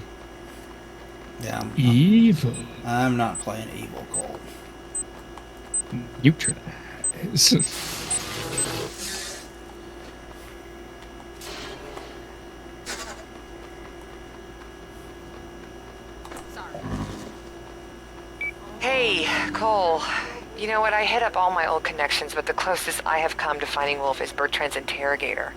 Yeah, Evil. I'm not playing evil, Cole. Neutralize. Hey, Cole. You know what? I hit up all my old connections, but the closest I have come to finding Wolf is Bertrand's interrogator.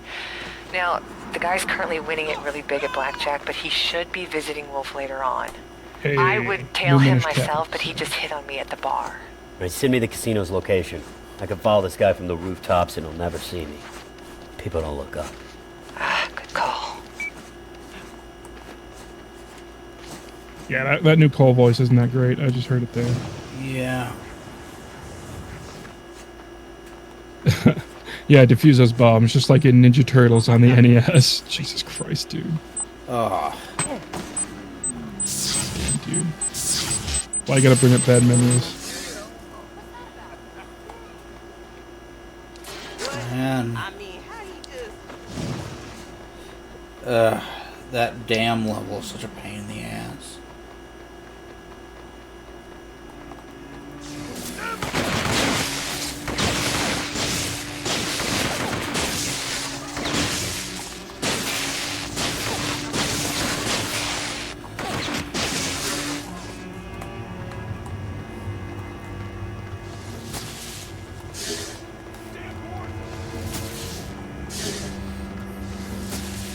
Now, The guy's currently winning it really big at blackjack, but he should be visiting Wolf later on. Hey, I would tail him Luminous myself, Cat. but he just hit on me at the bar. All right, send me the casino's location. I can follow this guy from the rooftops and he'll never see me. People don't look up. Ah, good call. Yeah, that new Cole voice isn't that great. I just heard it there. Yeah. Yeah, defuse those bombs, just like in Ninja Turtles on the NES. Jesus Christ, dude. Oh. Dude. Why you gotta bring up bad memories? Man. That damn level is such a pain in the ass.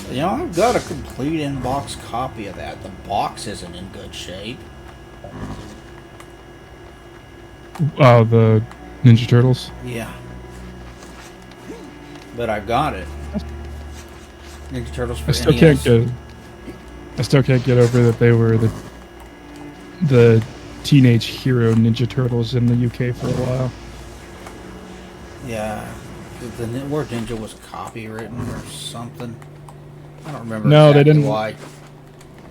You know, I've got a complete in-box copy of that. The box isn't in good shape. Oh, the Ninja Turtles? Yeah. But I got it. Ninja Turtles for I still NES. can't get over that they were the teenage hero Ninja Turtles in the UK for a while. Yeah. The word ninja was copywritten or something. I don't remember No, they exactly didn't. why.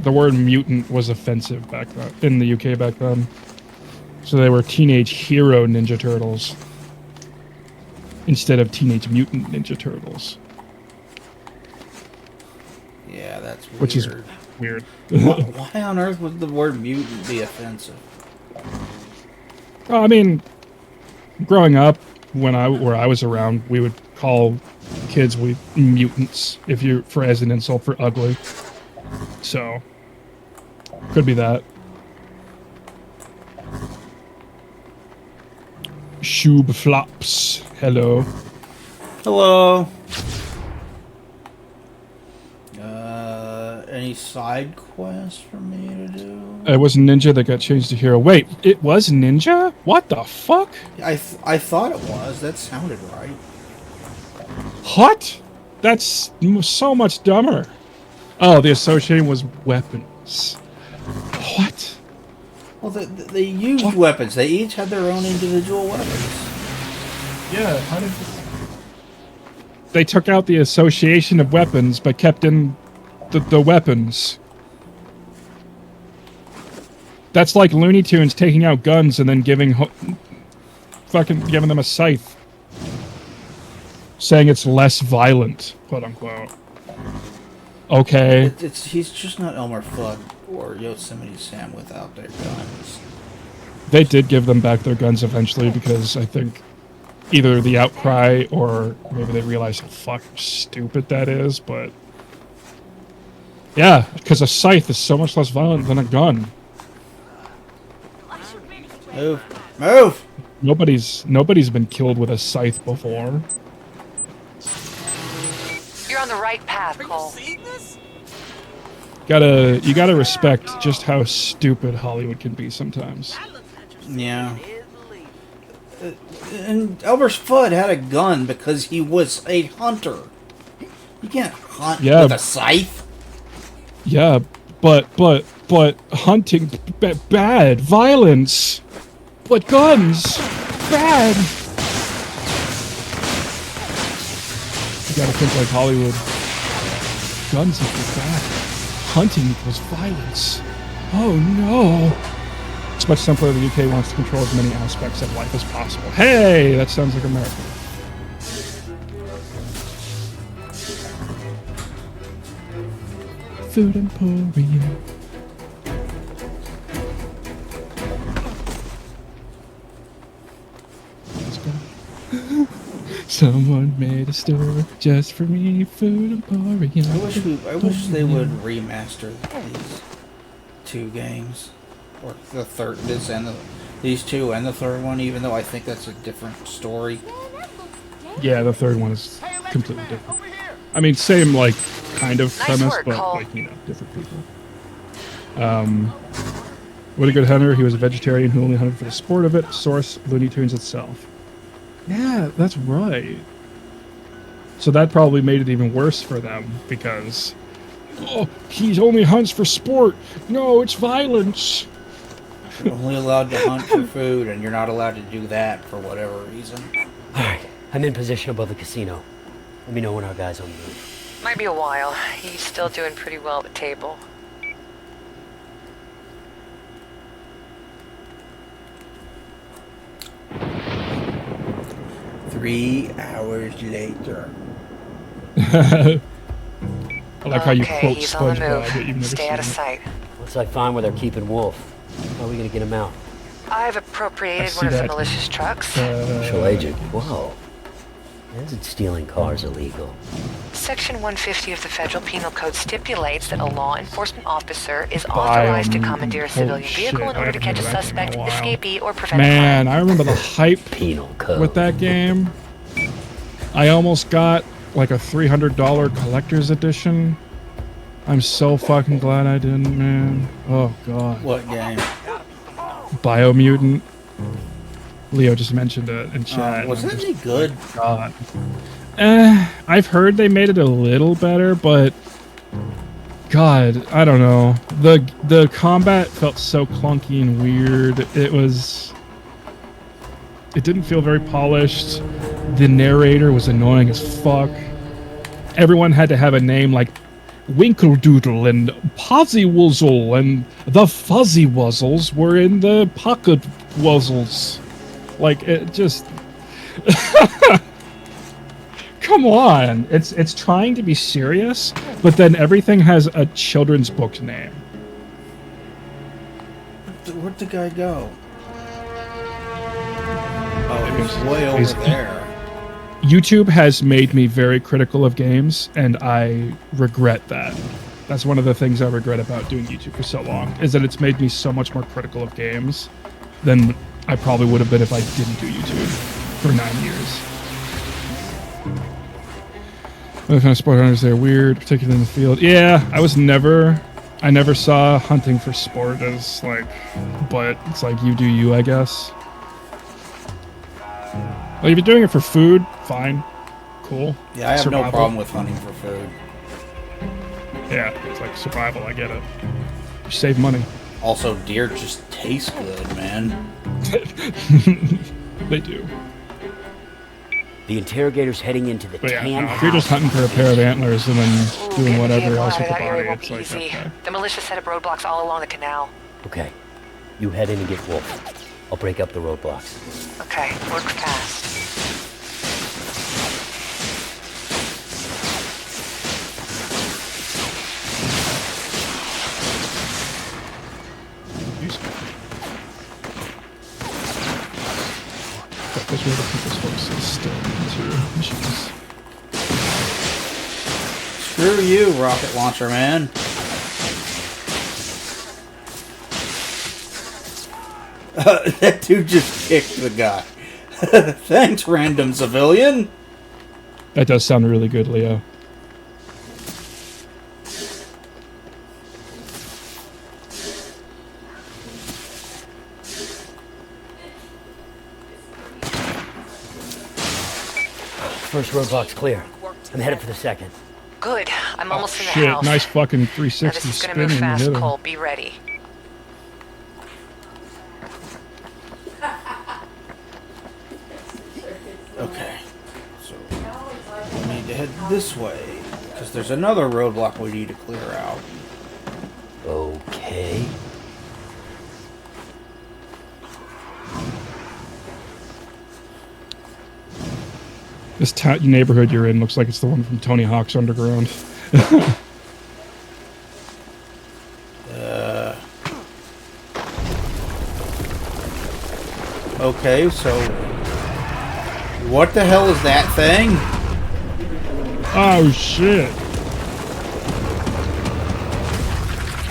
The word mutant was offensive back then in the UK back then. So they were teenage hero Ninja Turtles instead of teenage mutant Ninja Turtles, Yeah, that's weird. which is weird. Why on earth would the word mutant be offensive? Well, I mean, growing up, where I was around, we would call kids mutants as an insult for ugly. So could be that. Shoob flops. Hello. Hello. Any side quests for me to do? It was Ninja that got changed to hero. Wait, it was Ninja? What the fuck? I thought it was. That sounded right. What? That's so much dumber. Oh, the association was weapons. What? Well, they used weapons. They each had their own individual weapons. Yeah, how did they took out the association of weapons, but kept in the weapons. That's like Looney Tunes taking out guns and then giving them a scythe, saying it's less violent, quote unquote. Okay. He's just not Elmer Fudd or Yosemite Sam without their guns. They did give them back their guns eventually because I think either the outcry or maybe they realized how fucking stupid that is, but yeah, because a scythe is so much less violent than a gun. Move. Move! Nobody's been killed with a scythe before. You're on the right path, Cole. You gotta respect just how stupid Hollywood can be sometimes. Yeah. And Elmer Fudd had a gun because he was a hunter. You can't hunt with a scythe. Yeah, but hunting bad, violence, but guns bad. You gotta think like Hollywood. Guns equal bad. Hunting equals violence. Oh no. It's much simpler. The UK wants to control as many aspects of life as possible. Hey, that sounds like America. Food Emporium. Let's go. Someone made a store just for me. Food Emporium. I wish they would remaster these two games, or the third. These two and the third one. Even though I think that's a different story. Yeah, the third one is completely different. I mean, same like kind of Nice premise, work, but Cole. like, you know, different people. What a good hunter. He was a vegetarian who only hunted for the sport of it. Source, Looney Tunes itself. Yeah, that's right. So that probably made it even worse for them because, oh, he only hunts for sport. No, it's violence. You're only allowed to hunt for food, and you're not allowed to do that for whatever reason. All right, I'm in position above the casino. Let me know when our guy's on the move. Might be a while. He's still doing pretty well at the table. Three hours later. I like how you Okay, quote he's on the SpongeBob, but you've move. never Stay seen out of it. sight. Once I find where they're keeping Wolf, how are we gonna get him out? I've I appropriated see one of the that. malicious trucks. Special agent. Whoa. Isn't stealing cars illegal? Section 150 of the Federal Penal Code stipulates that a law enforcement officer is authorized to commandeer a Holy civilian vehicle shit, in I order to haven't catch a heard of that game in a suspect, while. escapee, or prevent a Man, crime. I remember the hype Penal code. with that game. I almost got like a $300 collector's edition. I'm so fucking glad I didn't, man. Oh god. What game? Biomutant. Leo just mentioned it in chat. Was I'm that just- any good? God. I've heard they made it a little better, but God, I don't know. The combat felt so clunky and weird. It didn't feel very polished. The narrator was annoying as fuck. Everyone had to have a name like Winkledoodle and Possywoozle, and the Fuzzy Wuzzles were in the Pocket Wuzzles. Like, it just... Come on! It's trying to be serious, but then everything has a children's book name. Where'd the guy go? Oh, he's way over He's- there. YouTube has made me very critical of games, and I regret that. That's one of the things I regret about doing YouTube for so long, is that it's made me so much more critical of games than I probably would have been if I didn't do YouTube for 9 years. Other kind of sport hunters, they're weird, particularly in the field. Yeah, I never saw hunting for sport as like, but it's like you do you, I guess. Like, if you're doing it for food, fine, cool. Yeah, I have no Survival. problem with hunting for food. Yeah, it's like survival, I get it. You save money. Also, deer just taste good, man. They do. The interrogator's heading into the But yeah, tan no, if you're just house. hunting for a pair of antlers and then Ooh, doing getting the whatever vehicle else out with of the that area body, won't it's be like, easy. okay. The militia set up roadblocks all along the canal. Okay. You head in and get Wolf. I'll break up the roadblocks. Okay, work fast. But this way the people's hopes is still into missions. Screw you, rocket launcher man. That dude just kicked the guy. Thanks, random civilian. That does sound really good, Leo. First roadblock's clear. I'm headed for the second. Good. I'm almost in the Shit, house. nice fucking Now 360 this is spin gonna move when you fast, hit him. Cole. Be ready. Okay, so we need to head this way because there's another roadblock we need to clear out. Okay. This neighborhood you're in looks like it's the one from Tony Hawk's Underground. Okay, so what the hell is that thing? Oh shit!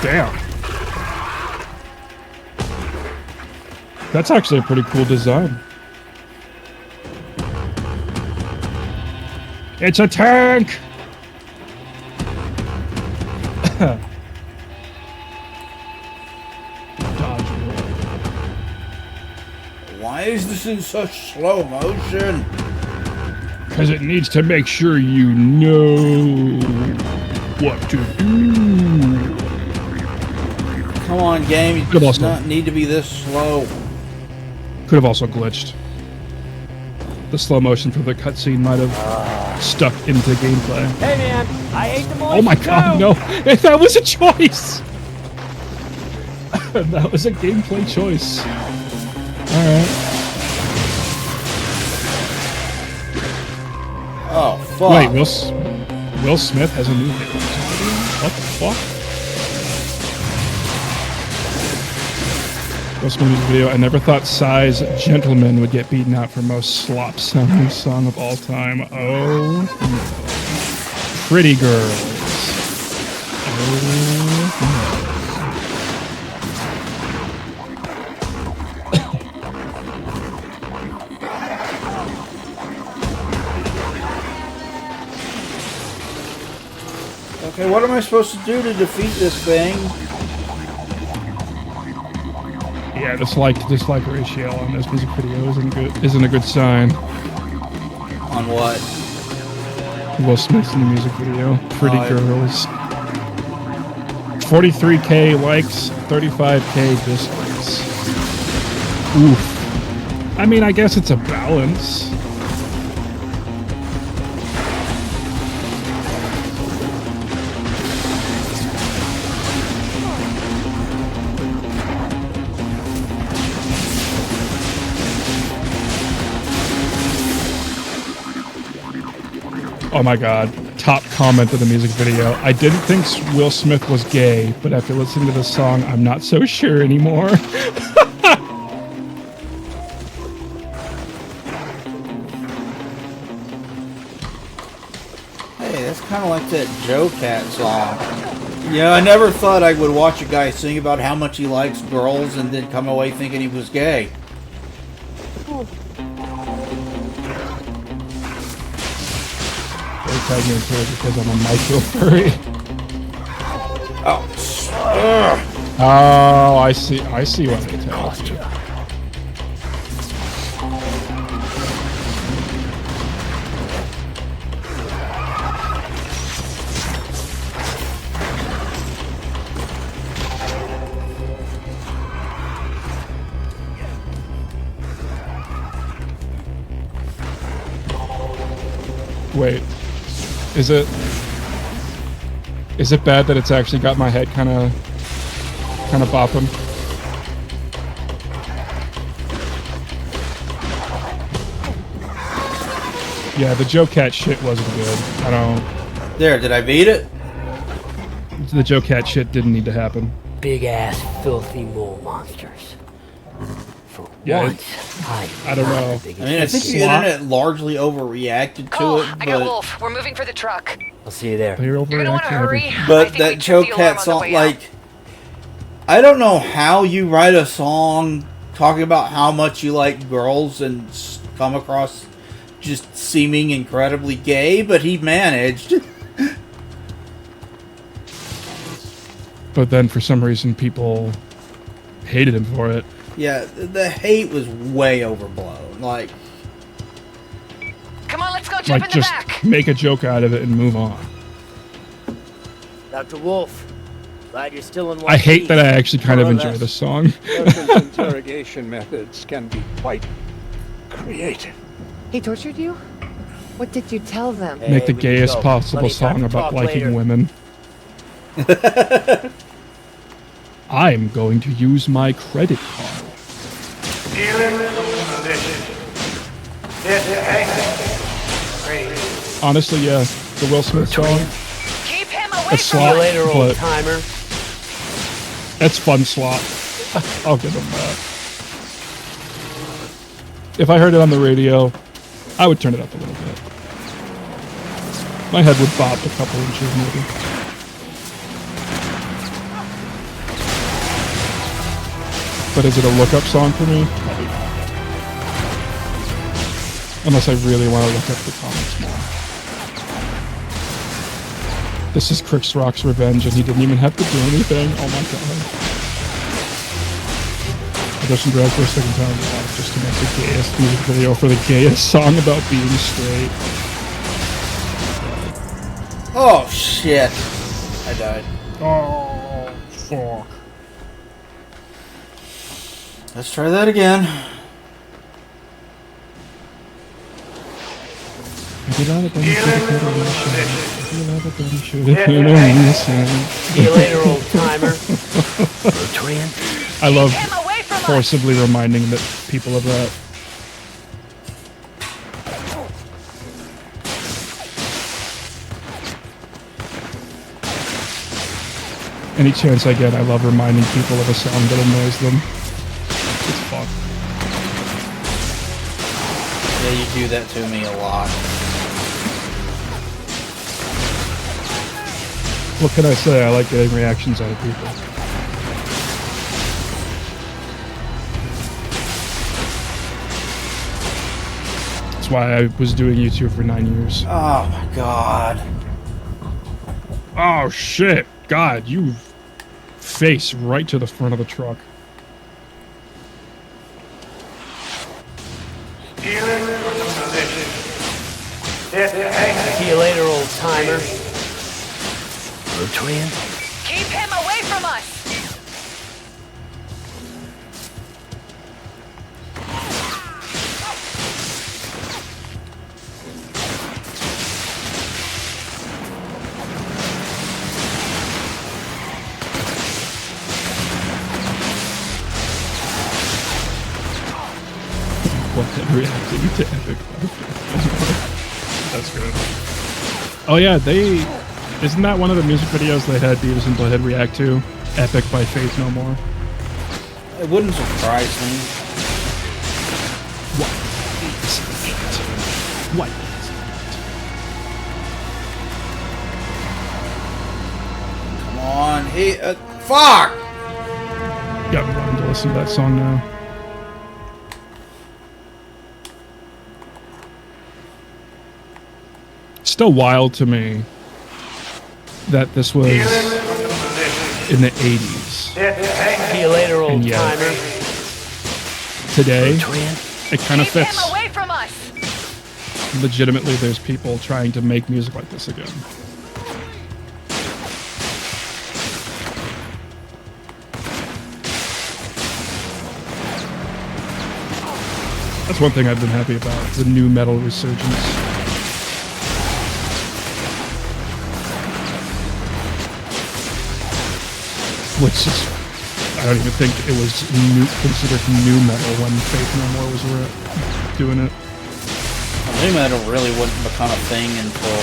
Damn. That's actually a pretty cool design. It's a tank! Dodge roll. Why is this in such slow motion? Because it needs to make sure you know what to do. Come on, game. Good It does also. not need to be this slow. Could have also glitched. The slow motion for the cutscene might have stuck into gameplay. Hey man, I ate the moist Oh my god, no! That was a choice! That was a gameplay choice. Alright. Oh, fuck. Wait, Will Smith has a new hit. What the fuck? Will Smith music video. I never thought Psy's Gentleman would get beaten out for most slop-sounding song of all time. Oh, no. Pretty Girls. Oh, Okay, what am I supposed to do to defeat this thing? yeah, this like-to-dislike ratio on this music video isn't a good sign. On what? Will Smith's new music video, Pretty Oh, Girls. 43k likes, 35k dislikes. Oof. I mean, I guess it's a balance. Oh my god. Top comment of the music video. I didn't think Will Smith was gay, but after listening to this song, I'm not so sure anymore. Hey, that's kind of like that Joe Cat song. Yeah, I never thought I would watch a guy sing about how much he likes girls and then come away thinking he was gay. They tag me into it because I'm a micro furry. Oh. Oh, I see why they tell you. Wait, is it bad that it's actually got my head kind of bopping? Yeah, the Joe Cat shit wasn't good. There, did I beat it? The Joe Cat shit didn't need to happen. Big ass filthy mole monsters. For Yeah, once, I don't know. I mean, I think the internet largely overreacted to Oh, it, I got but, Wolf. We're moving for the truck. I'll see you there. They're You're gonna want to overreacting. hurry. I but think we that took Joe the alarm Cat on the song, way out. like, I don't know how you write a song talking about how much you like girls and come across just seeming incredibly gay, but he managed. But then for some reason people hated him for it. Yeah, the hate was way overblown. Like, Come on, let's go jump Like, in the just back. make a joke out of it and move on. Dr. Wolf, glad you're still in one I hate piece. that I actually kind of More or enjoy less. this song. Perkins' interrogation methods can be quite creative. He tortured you? What did you tell them? Hey, Make the we need to gayest go. possible Plenty of time song to about talk liking later. women. I'm going to use my credit card. Honestly, yeah, the Will Smith song, Keep him away That's from See you slot. us. later, old But- timer. that's fun slop. I'll give him that. If I heard it on the radio, I would turn it up a little bit. My head would bop a couple inches maybe. But is it a lookup song for me? Probably not. Unless I really want to look up the comments more. This is Chris Rock's revenge, and he didn't even have to do anything. Oh my god. Audition drag for a second time in life just to make the gayest music video for the gayest song about being straight. Oh shit! I died. Oh, fuck. Let's try that again. See you later, old timer. Bertrand. I love Keep him away from us! forcibly reminding people of that. Any chance I get, I love reminding people of a song that annoys them. It's fun. Yeah, you do that to me a lot. What can I say? I like getting reactions out of people. That's why I was doing YouTube for 9 years. Oh my god. Oh shit! God, you face right to the front of the truck. See you later, old timer. Bertrand. Keep him away from us! Reacting to epic. That's good. Oh yeah, isn't that one of the music videos they had Beavis and Butthead react to? Epic by Faith No More. It wouldn't surprise me. What is it? What is it? Come on, fuck! Got me wanting to listen to that song now. Still wild to me that this was in the 80s. See you later, old And yet- timer. Today, Bertrand. it kind of Keep fits. him away from us! Legitimately, there's people trying to make music like this again. That's one thing I've been happy about, the new metal resurgence. Which is, I don't even think it was considered new metal when Faith No More was doing it. New metal really wouldn't become a thing until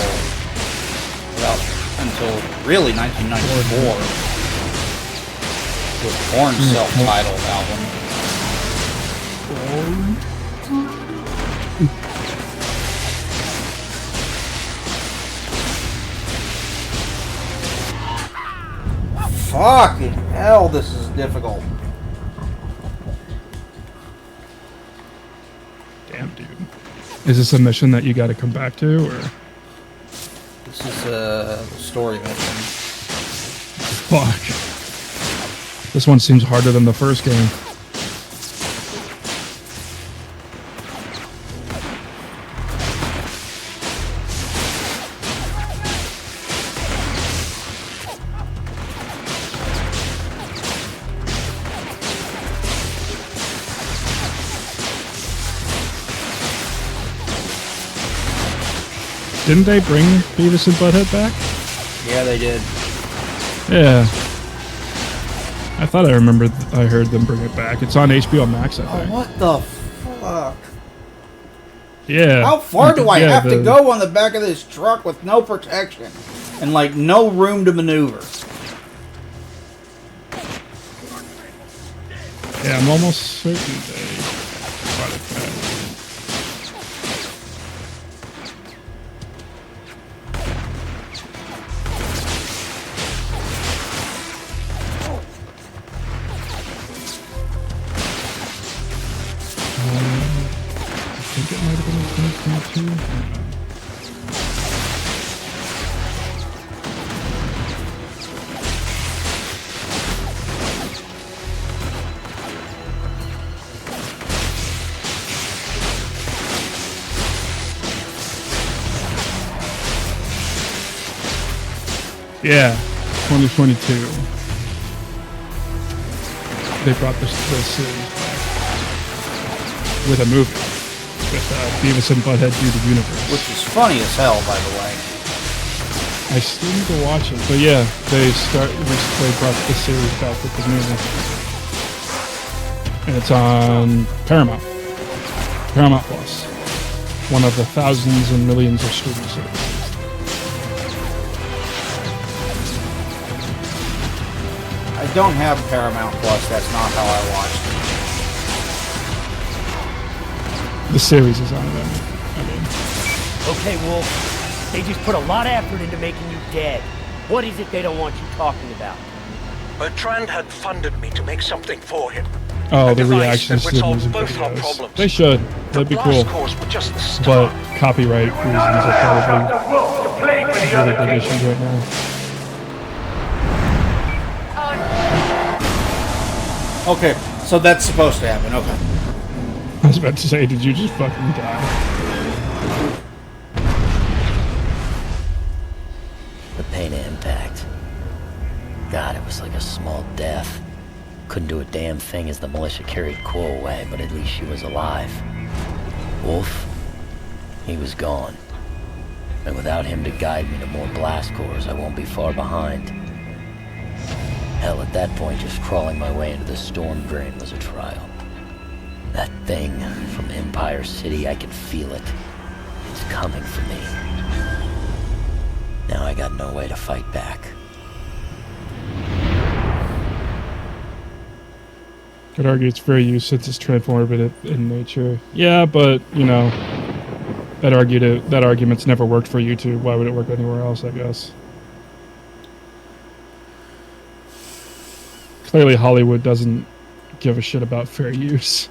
really 1994 with Korn's self-titled album. Fucking hell, this is difficult. Damn, dude. Is this a mission that you got to come back to, or? This is a story mission. Fuck. This one seems harder than the first game. Didn't they bring Beavis and Butthead back? Yeah, they did. Yeah. I thought I remembered I heard them bring it back. It's on HBO Max, I Oh, think. what the fuck? Yeah. How far do I Yeah, have to go on the back of this truck with no protection and like no room to maneuver? Yeah, I'm almost certain they brought it back. I think it might have been in 2022. Yeah, 2022. They brought this series back with a movie with Beavis and Butthead Do the Universe. Which is funny as hell, by the way. I still need to watch it, but yeah, they brought the series back with the movie, and it's on Paramount Plus, one of the thousands and millions of streaming services. I don't have Paramount Plus. That's not how I watched it. The series is on them. I mean, Okay, Wolf. They just put a lot of effort into making you dead. What is it they don't want you talking about? Bertrand had funded me to make something for him. oh, A the device reactions that to would the solve music both our videos. problems. They should. That'd be the cool. blast cores were just the But start. copyright reasons are probably really big issues right now. Okay, so that's supposed to happen. Okay. I was about to say, did you just fucking die? The pain of impact. God, it was like a small death. Couldn't do a damn thing as the militia carried Core away, but at least she was alive. Wolf, he was gone. And without him to guide me to more blast cores, I won't be far behind. Hell, at that point, just crawling my way into the storm drain was a trial. That thing from Empire City, I can feel it. It's coming for me. Now I got no way to fight back. Could argue it's fair use since it's transformative in nature. Yeah, but, you know, that argument's never worked for YouTube. Why would it work anywhere else, I guess? Clearly Hollywood doesn't give a shit about fair use.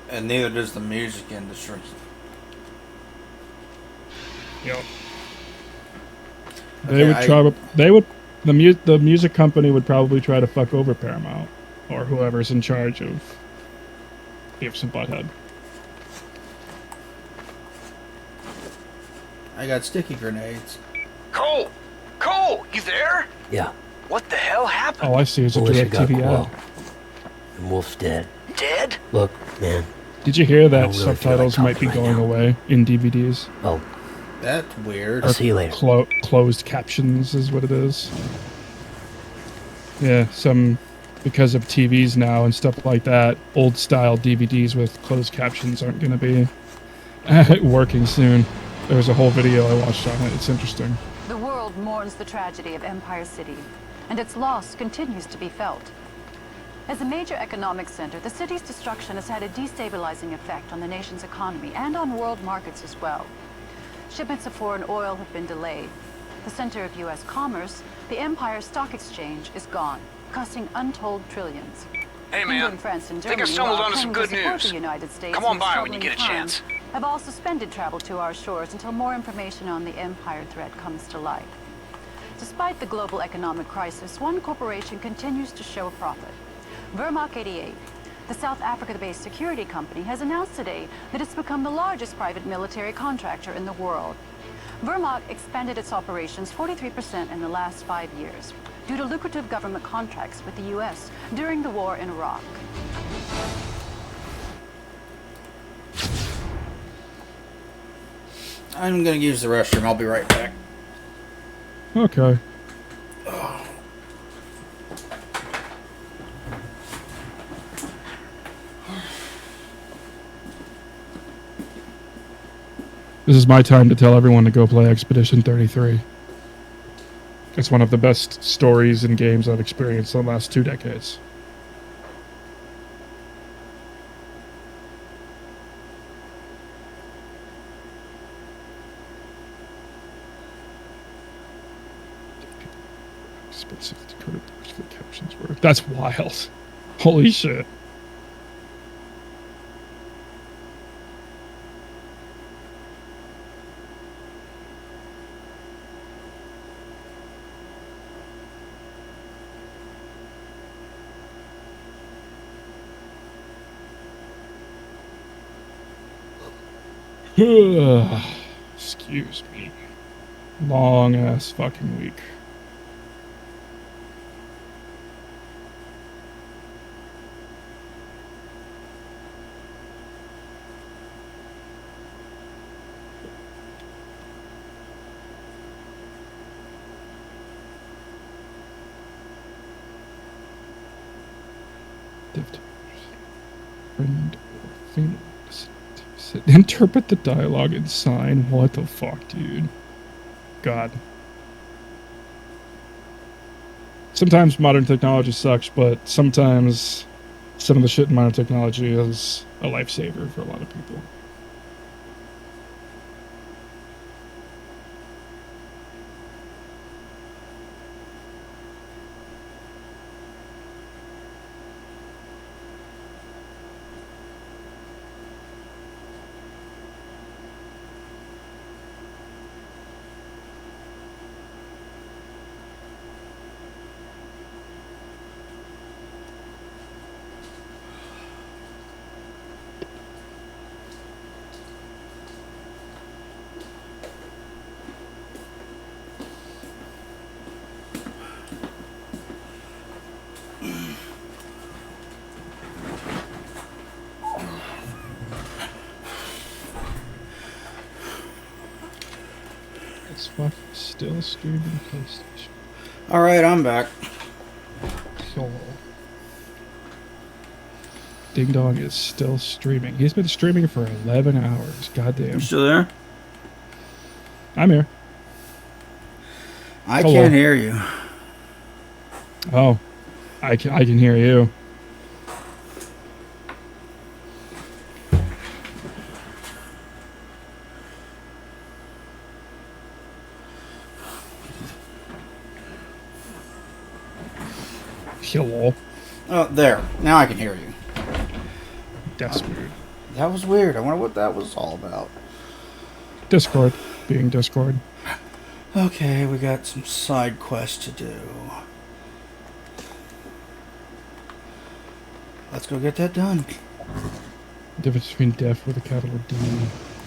And neither does the music industry. Yep. The music company would probably try to fuck over Paramount or whoever's in charge of Beavis and Butthead. I got sticky grenades. Cole! Cole! You there? Yeah, What the hell happened? All I see is a militia got DirecTV Quill. ad. And Wolf's dead. Dead? Look, man. Did you hear I that don't really feel subtitles like might be talking right going now. away in DVDs? Well, That's weird. I'll see you later. Closed captions is what it is. Yeah, because of TVs now and stuff like that, old style DVDs with closed captions aren't going to be working soon. There was a whole video I watched on it. It's interesting. The world mourns the tragedy of Empire City, and its loss continues to be felt. As a major economic center, the city's destruction has had a destabilizing effect on the nation's economy and on world markets as well. Shipments of foreign oil have been delayed. The center of U.S. commerce, the Empire Stock Exchange, is gone, costing untold trillions. Hey, man. England, France, and Think I Germany, stumbled while onto some claiming to good support news. the United States Come on in by its when you get a troubling chance. times, have all suspended travel to our shores until more information on the Empire threat comes to light. Despite the global economic crisis, one corporation continues to show a profit. Vermaak 88, the South Africa-based security company, has announced today that it's become the largest private military contractor in the world. Vermaak expanded its operations 43% in the last 5 years due to lucrative government contracts with the U.S. during the war in Iraq. I'm gonna use the restroom. I'll be right back. Okay. This is my time to tell everyone to go play Expedition 33. It's one of the best stories and games I've experienced in the last 2 decades. Captions were. That's wild. Holy shit. Excuse me. Long ass fucking week. Interpret the dialogue and sign. What the fuck, dude? God. Sometimes modern technology sucks, but sometimes some of the shit in modern technology is a lifesaver for a lot of people. It's fucking still streaming PlayStation. Alright, I'm back. Solo. Ding Dong is still streaming. He's been streaming for 11 hours. Goddamn. You still there? I'm here. I Hello. can't hear you. Oh. I can hear you. Hello. Oh, there. Now I can hear you. That's weird. That was weird. I wonder what that was all about. Discord. Being Discord. Okay, we got some side quests to do. Let's go get that done. The difference between deaf with a capital D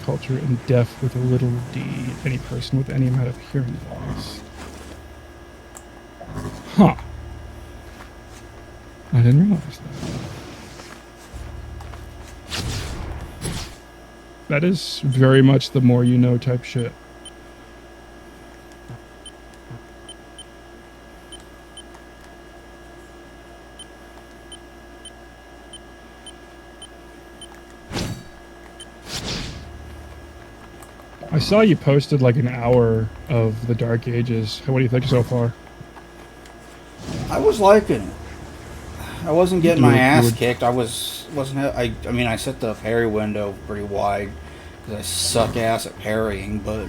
culture and deaf with a little d. Any person with any amount of hearing loss. Huh. I didn't realize that. That is very much the more you know type shit. I saw you posted like an hour of the Dark Ages. What do you think so far? I was liking it. I wasn't getting my ass kicked. I mean, I set the parry window pretty wide because I suck ass at parrying, but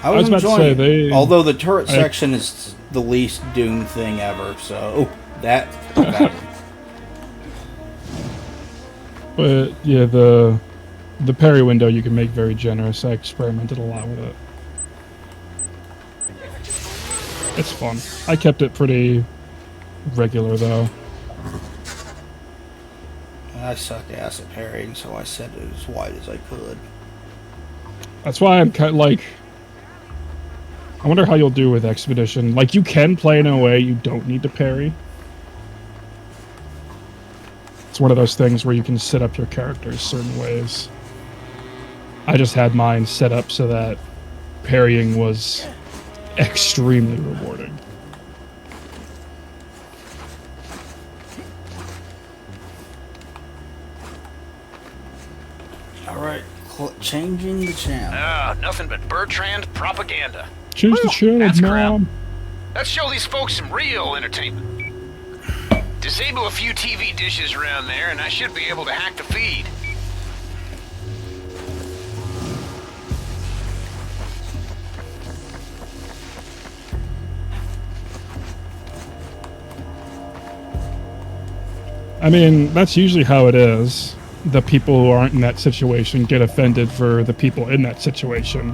I was about to enjoying say, it. Although the turret section is the least Doom thing ever, so that. But yeah, the parry window you can make very generous. I experimented a lot with it. It's fun. I kept it pretty regular though. I suck ass at parrying, so I set it as wide as I could. That's why I'm kind of like, I wonder how you'll do with Expedition. Like, you can play in a way you don't need to parry. It's one of those things where you can set up your characters certain ways. I just had mine set up so that parrying was extremely rewarding. Alright, changing the channel. Nothing but Bertrand propaganda. Choose the channel, That's crap. Mom. Let's show these folks some real entertainment. Disable a few TV dishes around there, and I should be able to hack the feed. I mean, that's usually how it is. The people who aren't in that situation get offended for the people in that situation,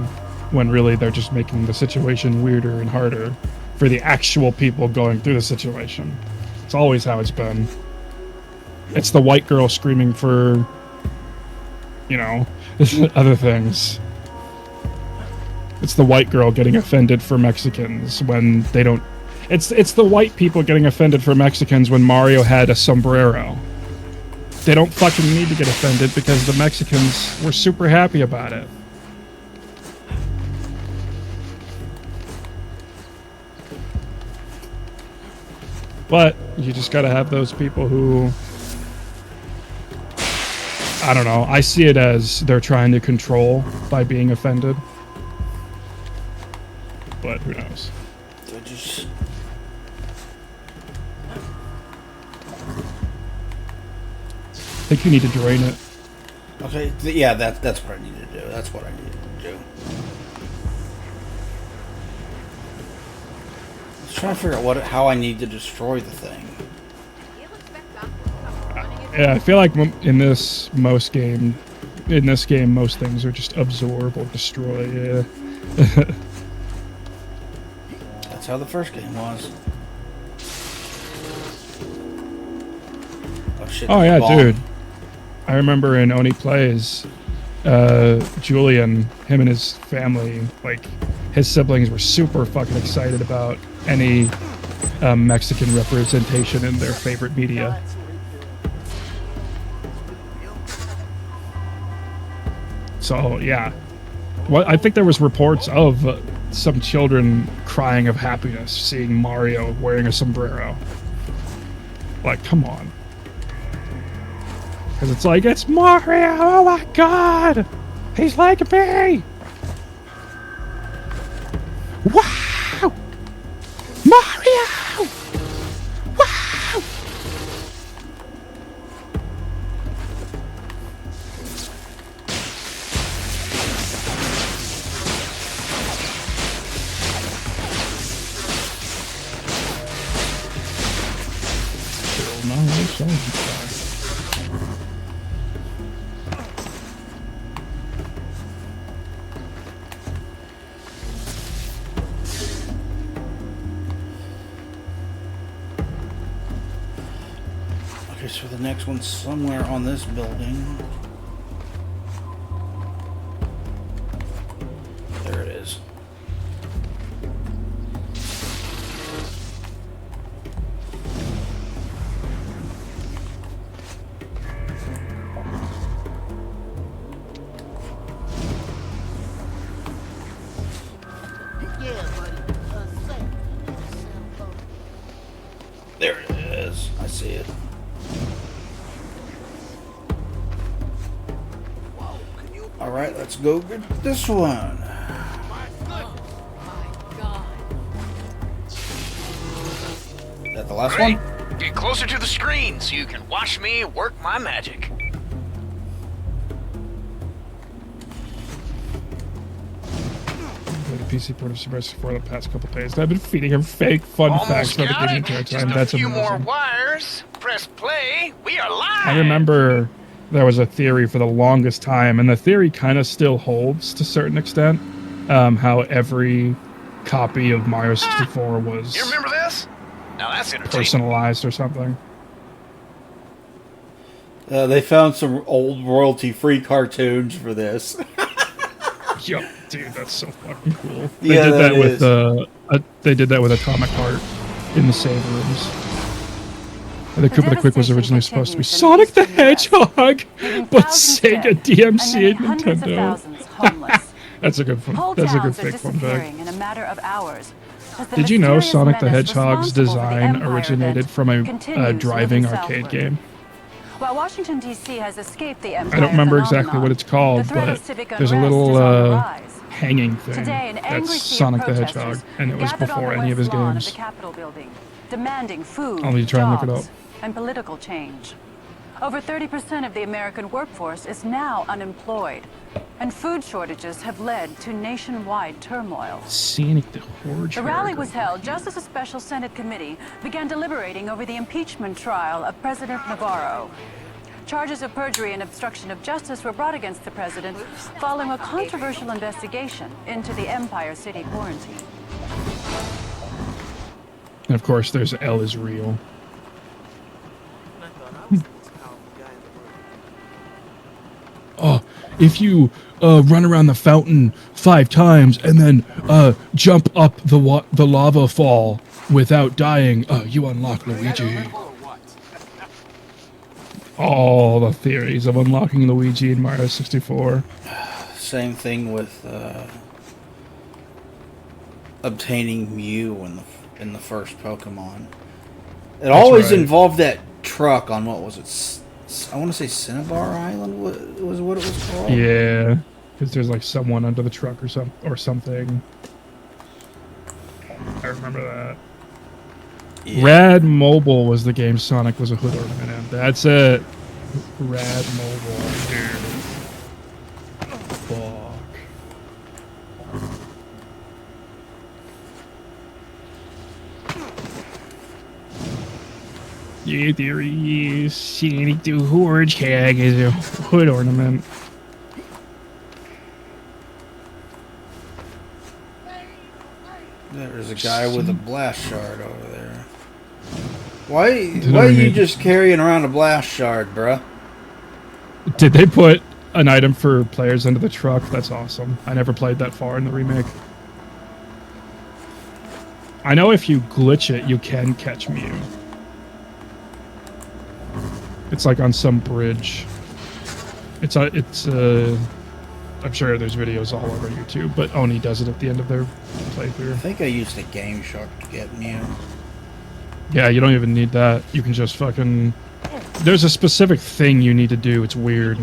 when really they're just making the situation weirder and harder for the actual people going through the situation. It's always how it's been. It's the white girl screaming for, you know, other things. It's the white girl getting offended for Mexicans when they don't. It's the white people getting offended for Mexicans when Mario had a sombrero. They don't fucking need to get offended because the Mexicans were super happy about it. But you just gotta have those people who, I don't know, I see it as they're trying to control by being offended. But who knows? They're just... I think you need to drain it. Okay, yeah, that's what I need to do. That's what I need to do. I was trying to figure out how I need to destroy the thing. Yeah, I feel like in this game, most things are just absorb or destroy. Yeah. That's how the first game was. Oh shit! Oh yeah, bomb. dude. I remember in Oni Plays, Julian, him and his family, like his siblings were super fucking excited about any Mexican representation in their favorite media. So yeah, I think there was reports of some children crying of happiness seeing Mario wearing a sombrero. Like, come on. Because it's like, it's Mario! Oh my god! He's like me! Wow! Mario! Wow! Okay, so the next one's somewhere on this building. There it is. There it is. I see it. Alright, let's go get this one. Is that the last Great. one? Get closer to the screen so you can watch me work my magic. The PC port of Subversive for the past couple days. I've been feeding him fake fun facts Almost about the got game it. entire Just time. a That's few more amazing. wires. Press play. We are live. I remember there was a theory for the longest time, and the theory kind of still holds to a certain extent. How every copy of Mario 64 was You remember this? Now that's entertaining. personalized or something. They found some old royalty-free cartoons for this. Yup, dude, that's so fucking cool. They Yeah, did that is. with they did that with Atomic Heart in the save rooms. And the Koopa the Quick was originally supposed to be Sonic the Hedgehog, but Sega, DMC, and Nintendo. That's a good one. That's a good fake fun fact. In a matter of hours. Did you know Sonic the Hedgehog's design originated from a driving arcade game? While Washington, D.C. has escaped the Empire I don't remember phenomenon, exactly what it's called, the threat but of civic there's a unrest little is on the rise. hanging thing Today, an angry that's sea of Sonic the protesters Hedgehog, and it was gathered on before the any of his west lawn games. Of the Capitol building, demanding food, I'll need to try and look it jobs, up. and political change. Over 30% of the American workforce is now unemployed, and food shortages have led to nationwide turmoil. Sonic the Hedgehog. The rally was held just as a special Senate committee began deliberating over the impeachment trial of President Navarro. Charges of perjury and obstruction of justice were brought against the president following a controversial investigation into the Empire City quarantine. And of course, there's L is real. Oh, if you run around the fountain 5 times and then jump up the lava fall without dying, you unlock Luigi. All the theories of unlocking Luigi in Mario 64. Same thing with obtaining Mew in the first Pokemon. It always involved that truck on, what was it? I want to say Cinnabar Island was what it was called. Yeah, because there's like someone under the truck or something. I remember that. Yeah. Rad Mobile was the game Sonic was a hood ornament in. That's it. Rad Mobile. Dude. Fuck. Yeah, there he is. Sonic the Hedgehog is a hood ornament. There's a guy with a blast shard over there. Why are you just carrying around a blast shard, bruh? Did they put an item for players under the truck? That's awesome. I never played that far in the remake. I know if you glitch it, you can catch Mew. It's like on some bridge. I'm sure there's videos all over YouTube, but Oni does it at the end of their playthrough. I think I used a Game Shark to get Mew. Yeah, you don't even need that. You can just fucking... There's a specific thing you need to do. It's weird.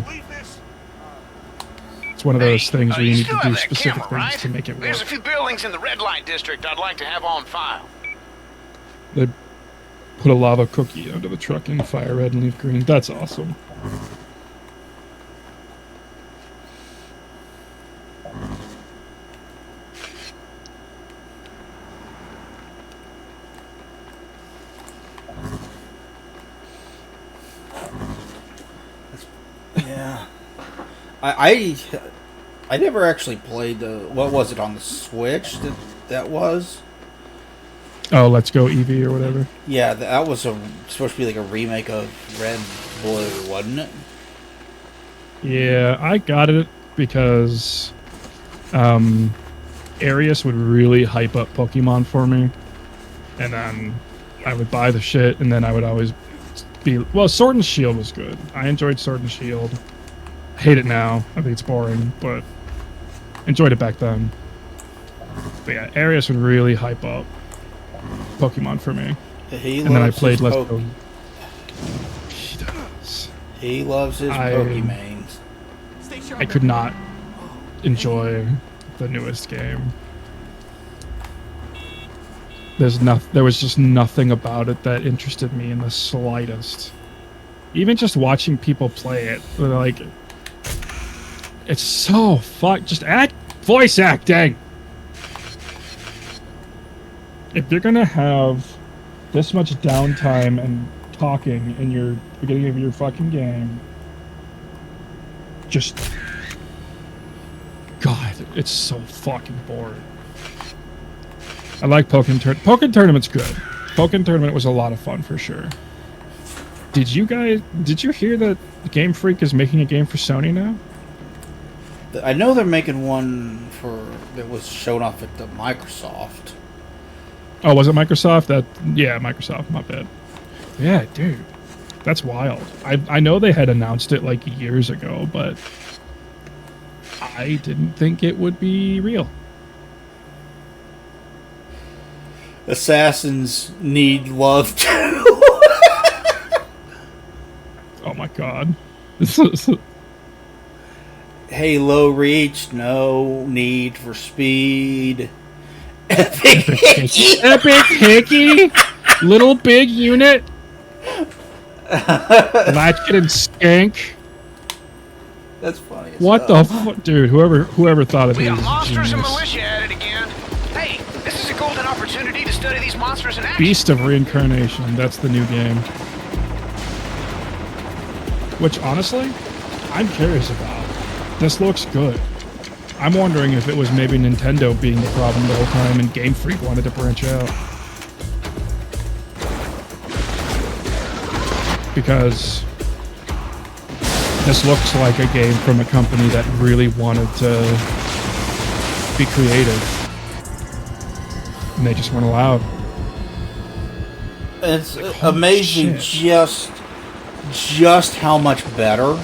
It's one of those things where you need to do specific things to make it work. There's a few buildings in the red light district I'd like to have on file. They put a lava cookie under the truck and fire red and leave green. That's awesome. Yeah. I never actually played the... What was it on the Switch that was? Oh, Let's Go Eevee or whatever. Yeah, that was supposed to be like a remake of Red Blue, wasn't it? Yeah, I got it because Arius would really hype up Pokemon for me. And then I would buy the shit, and then I would always be... Well, Sword and Shield was good. I enjoyed Sword and Shield. I hate it now. I think it's boring, but enjoyed it back then. But yeah, Arius would really hype up Pokemon for me. He and then I loves played his Let's Go. He does. He loves his Pokemains. I could not enjoy the newest game. There was just nothing about it that interested me in the slightest. Even just watching people play it, like, it's so just voice acting. If you're gonna have this much downtime and talking in your beginning of your fucking game, just, God, it's so fucking boring. I like Pokken Tournament's good. Pokken Tournament was a lot of fun for sure. Did you hear that Game Freak is making a game for Sony now? I know they're making one that was shown off at the Microsoft. Oh, was it Microsoft? Yeah, Microsoft, my bad. Yeah, dude. That's wild. I know they had announced it like years ago, but I didn't think it would be real. Assassins need love too. Oh my god. Halo Reach, no need for speed. Epic Hickey? Little big unit? Latchkit and Skank? That's funny. What the fuck? Dude, whoever thought of these. We got monsters and genius. militia at it again. Hey, this is a golden opportunity to study these monsters in action. Beast of Reincarnation, that's the new game. Which, honestly, I'm curious about. This looks good. I'm wondering if it was maybe Nintendo being the problem the whole time and Game Freak wanted to branch out. Because This looks like a game from a company that really wanted to be creative. And they just weren't allowed. It's Like, holy amazing shit. just how much better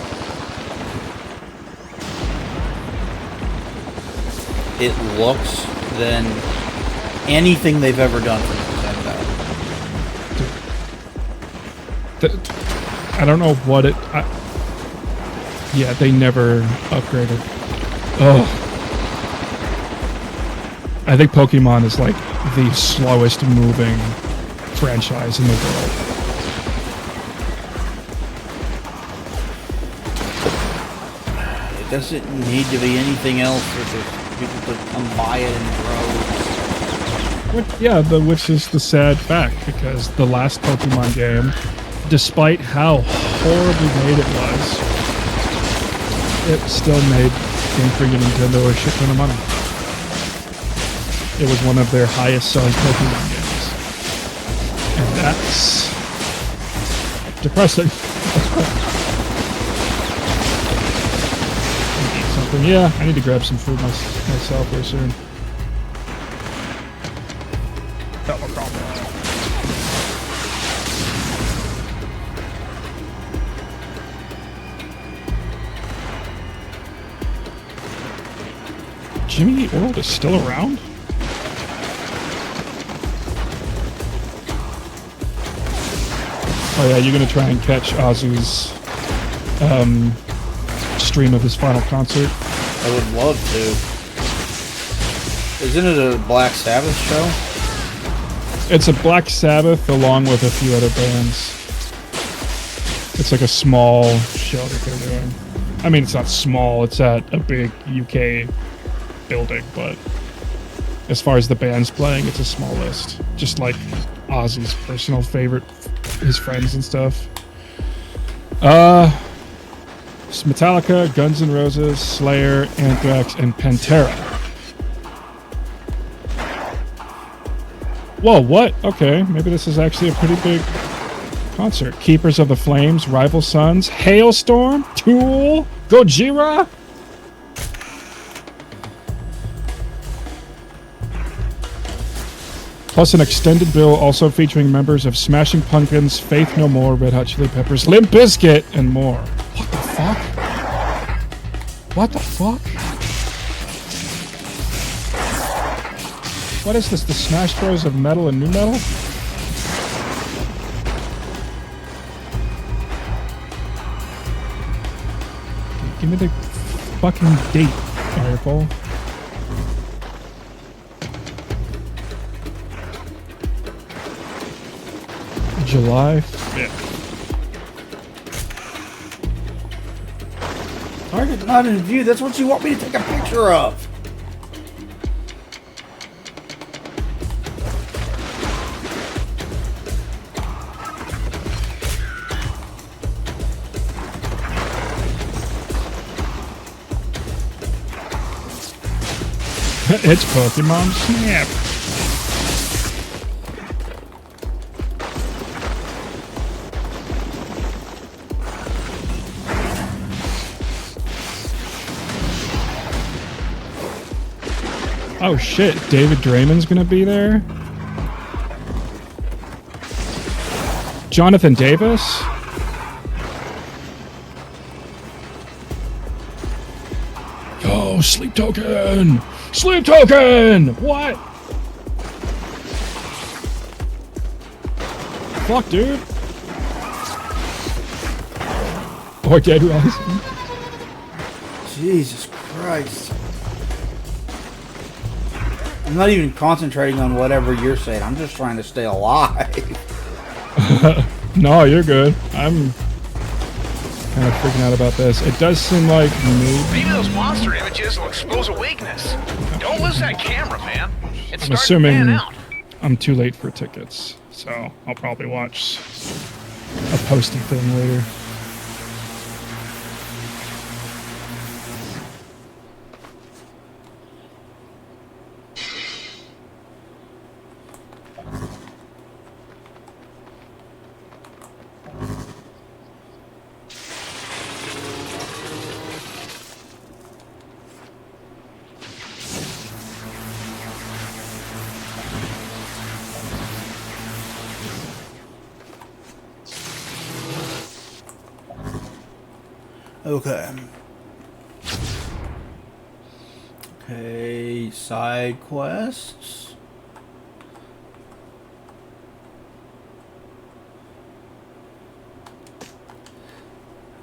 it looks than anything they've ever done for Nintendo. I don't know what it... yeah, they never upgraded. Oh. I think Pokemon is like the slowest moving franchise in the world. It doesn't need to be anything else for people to come buy it and grow. Yeah, which is the sad fact, because the last Pokemon game, despite how horribly made it was, it still made Game Freak and Nintendo a shit ton of money. It was one of their highest selling Pokemon games. And that's depressing. Eat something. Yeah, I need to grab some food myself here soon. That no problem. Jimmy Eat World is still around? Oh yeah, you're gonna try and catch Ozzy's stream of his final concert? I would love to. Isn't it a Black Sabbath show? It's a Black Sabbath along with a few other bands. It's like a small show that they're doing. I mean, it's not small, it's at a big UK building, but as far as the bands playing, it's a small list. Just like Ozzy's personal favorite, his friends and stuff. It's Metallica, Guns N' Roses, Slayer, Anthrax, and Pantera. Whoa, what? Okay, maybe this is actually a pretty big concert. Keepers of the Flames, Rival Sons, Hailstorm, Tool, Gojira. Plus an extended bill also featuring members of Smashing Pumpkins, Faith No More, Red Hot Chili Peppers, Limp Bizkit, and more. What the fuck? What the fuck? What is this, the Smash Bros of metal and new metal? Give me the fucking date, article. July 5th. Target not in view. That's what you want me to take a picture of. It's Pokemon Snap. Oh shit, David Draymond's gonna be there? Jonathan Davis? Yo, Sleep Token! Sleep Token! What? Fuck, dude. Or Dead Rising. Jesus Christ. I'm not even concentrating on whatever you're saying. I'm just trying to stay alive. No, you're good. I'm kind of freaking out about this. It does seem like Maybe those monster images will expose a weakness. Don't lose that camera, man. It's I'm starting to pan assuming out. I'm too late for tickets, so I'll probably watch a posted thing later. Okay. Okay, side quests.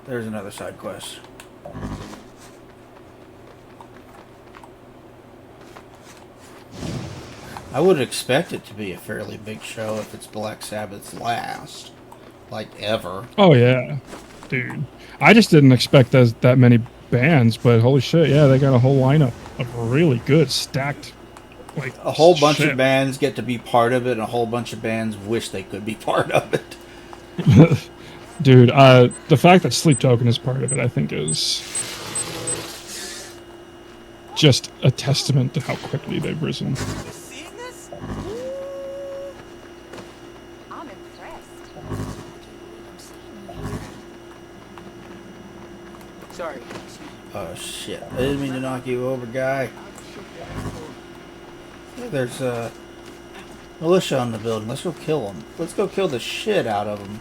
There's another side quest. I would expect it to be a fairly big show if it's Black Sabbath's last. Like, ever. Oh yeah, dude. I just didn't expect that many bands, but holy shit, yeah, they got a whole lineup of really good stacked. Like A whole bunch shit. of bands get to be part of it, and a whole bunch of bands wish they could be part of it. Dude, the fact that Sleep Token is part of it, I think, is just a testament to how quickly they've risen. I'm impressed. Sorry. Oh shit, I didn't mean to knock you over, guy. There's a militia on the building. Let's go kill them. Let's go kill the shit out of them.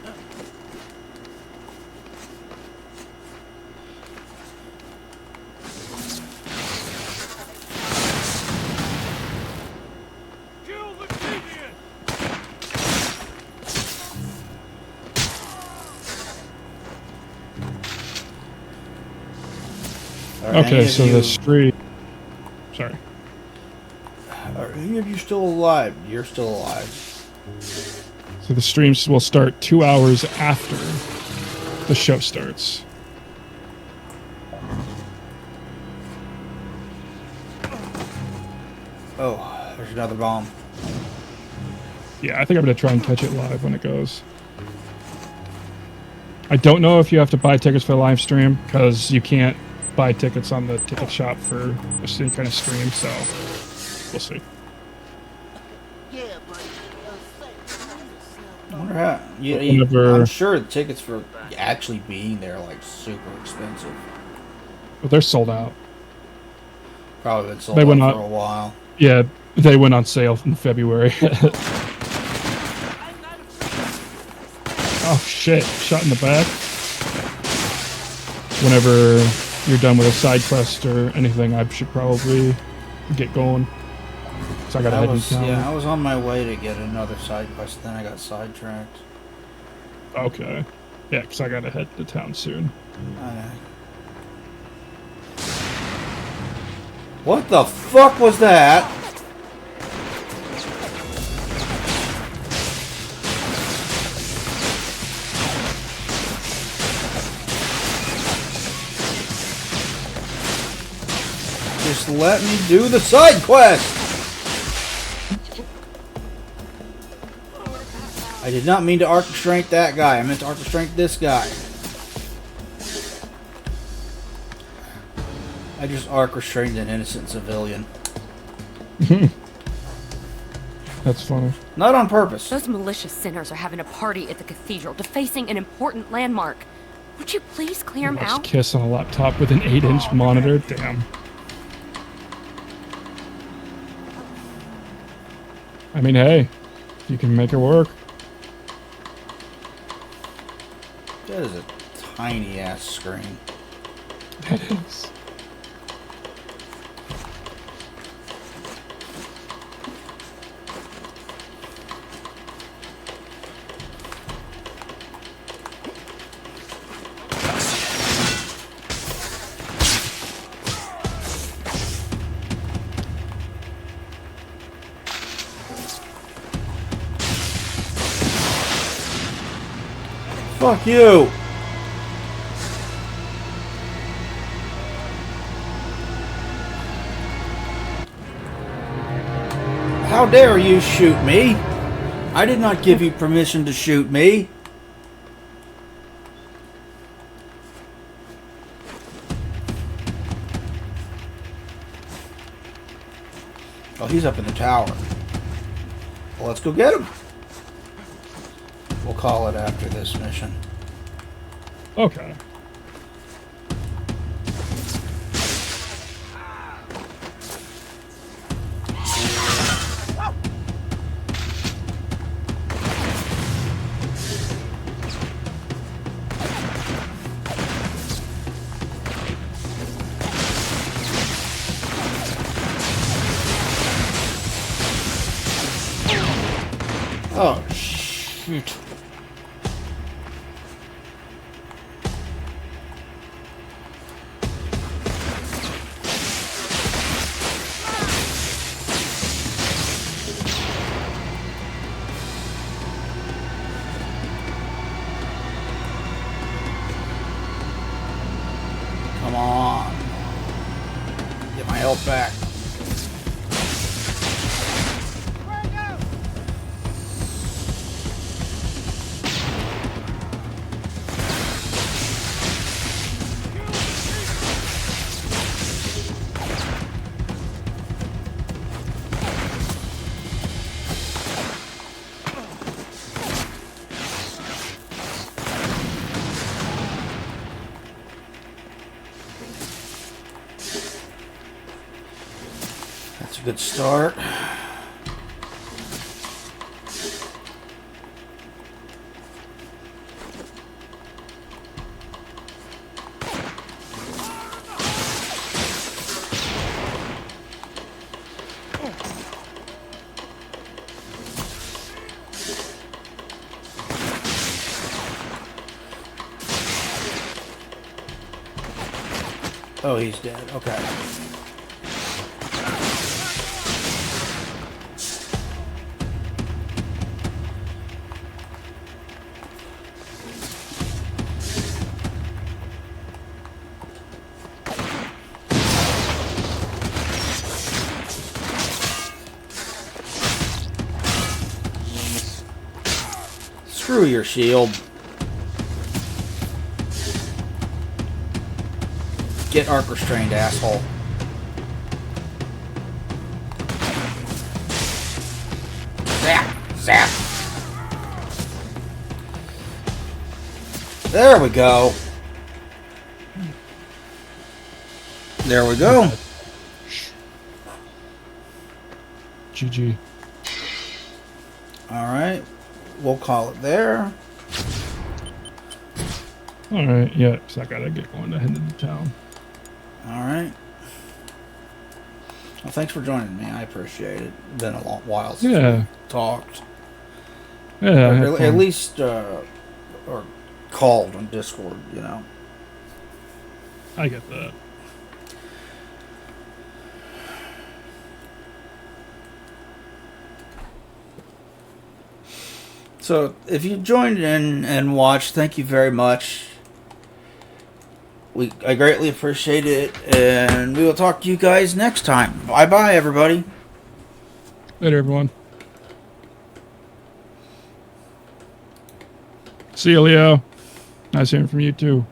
Okay, so the street. Sorry. Are any of you still alive? You're still alive. So the streams will start 2 hours after the show starts. Oh, there's another bomb. Yeah, I think I'm gonna try and catch it live when it goes. I don't know if you have to buy tickets for the live stream, because you can't buy tickets on the ticket shop for any kind of stream, so we'll see. I wonder how. Whenever- I'm sure the tickets for actually being there are like super expensive. But they're sold out. Probably been sold They out went for on- a while. Yeah, they went on sale in February. Oh shit, shot in the back. Whenever you're done with a side quest or anything, I should probably get going. So I gotta head into town. Yeah, I was on my way to get another side quest, then I got sidetracked. Okay. Yeah, because I gotta head to town soon. What the fuck was that? Just let me do the side quest! I did not mean to arc restraint that guy. I meant to arc restraint this guy. I just arc restrained an innocent civilian. That's funny. Not on purpose. Those malicious sinners are having a party at the cathedral, defacing an important landmark. Would you please clear them Watch out? Kiss on a laptop with an 8-inch monitor. Damn. I mean, hey, you can make it work. That is a tiny ass screen. That is. Fuck you! How dare you shoot me? I did not give you permission to shoot me. Oh, he's up in the tower. Well, let's go get him. We'll call it after this mission. Okay. seatbelt back. That's a good start. Oh, he's dead. Okay. Screw your shield. Get arc restrained, asshole. Zap! Zap! There we go. There we go. GG. Alright. We'll call it there. Alright, yeah, so I gotta get going to head into town. Alright. Well, thanks for joining me. I appreciate it. Been a long while since we talked. Yeah, I had Or at fun. least, or called on Discord, you know. I get that. So, if you joined in and watched, thank you very much. I greatly appreciate it, and we will talk to you guys next time. Bye-bye, everybody. Later, everyone. See you, Leo. Nice hearing from you, too.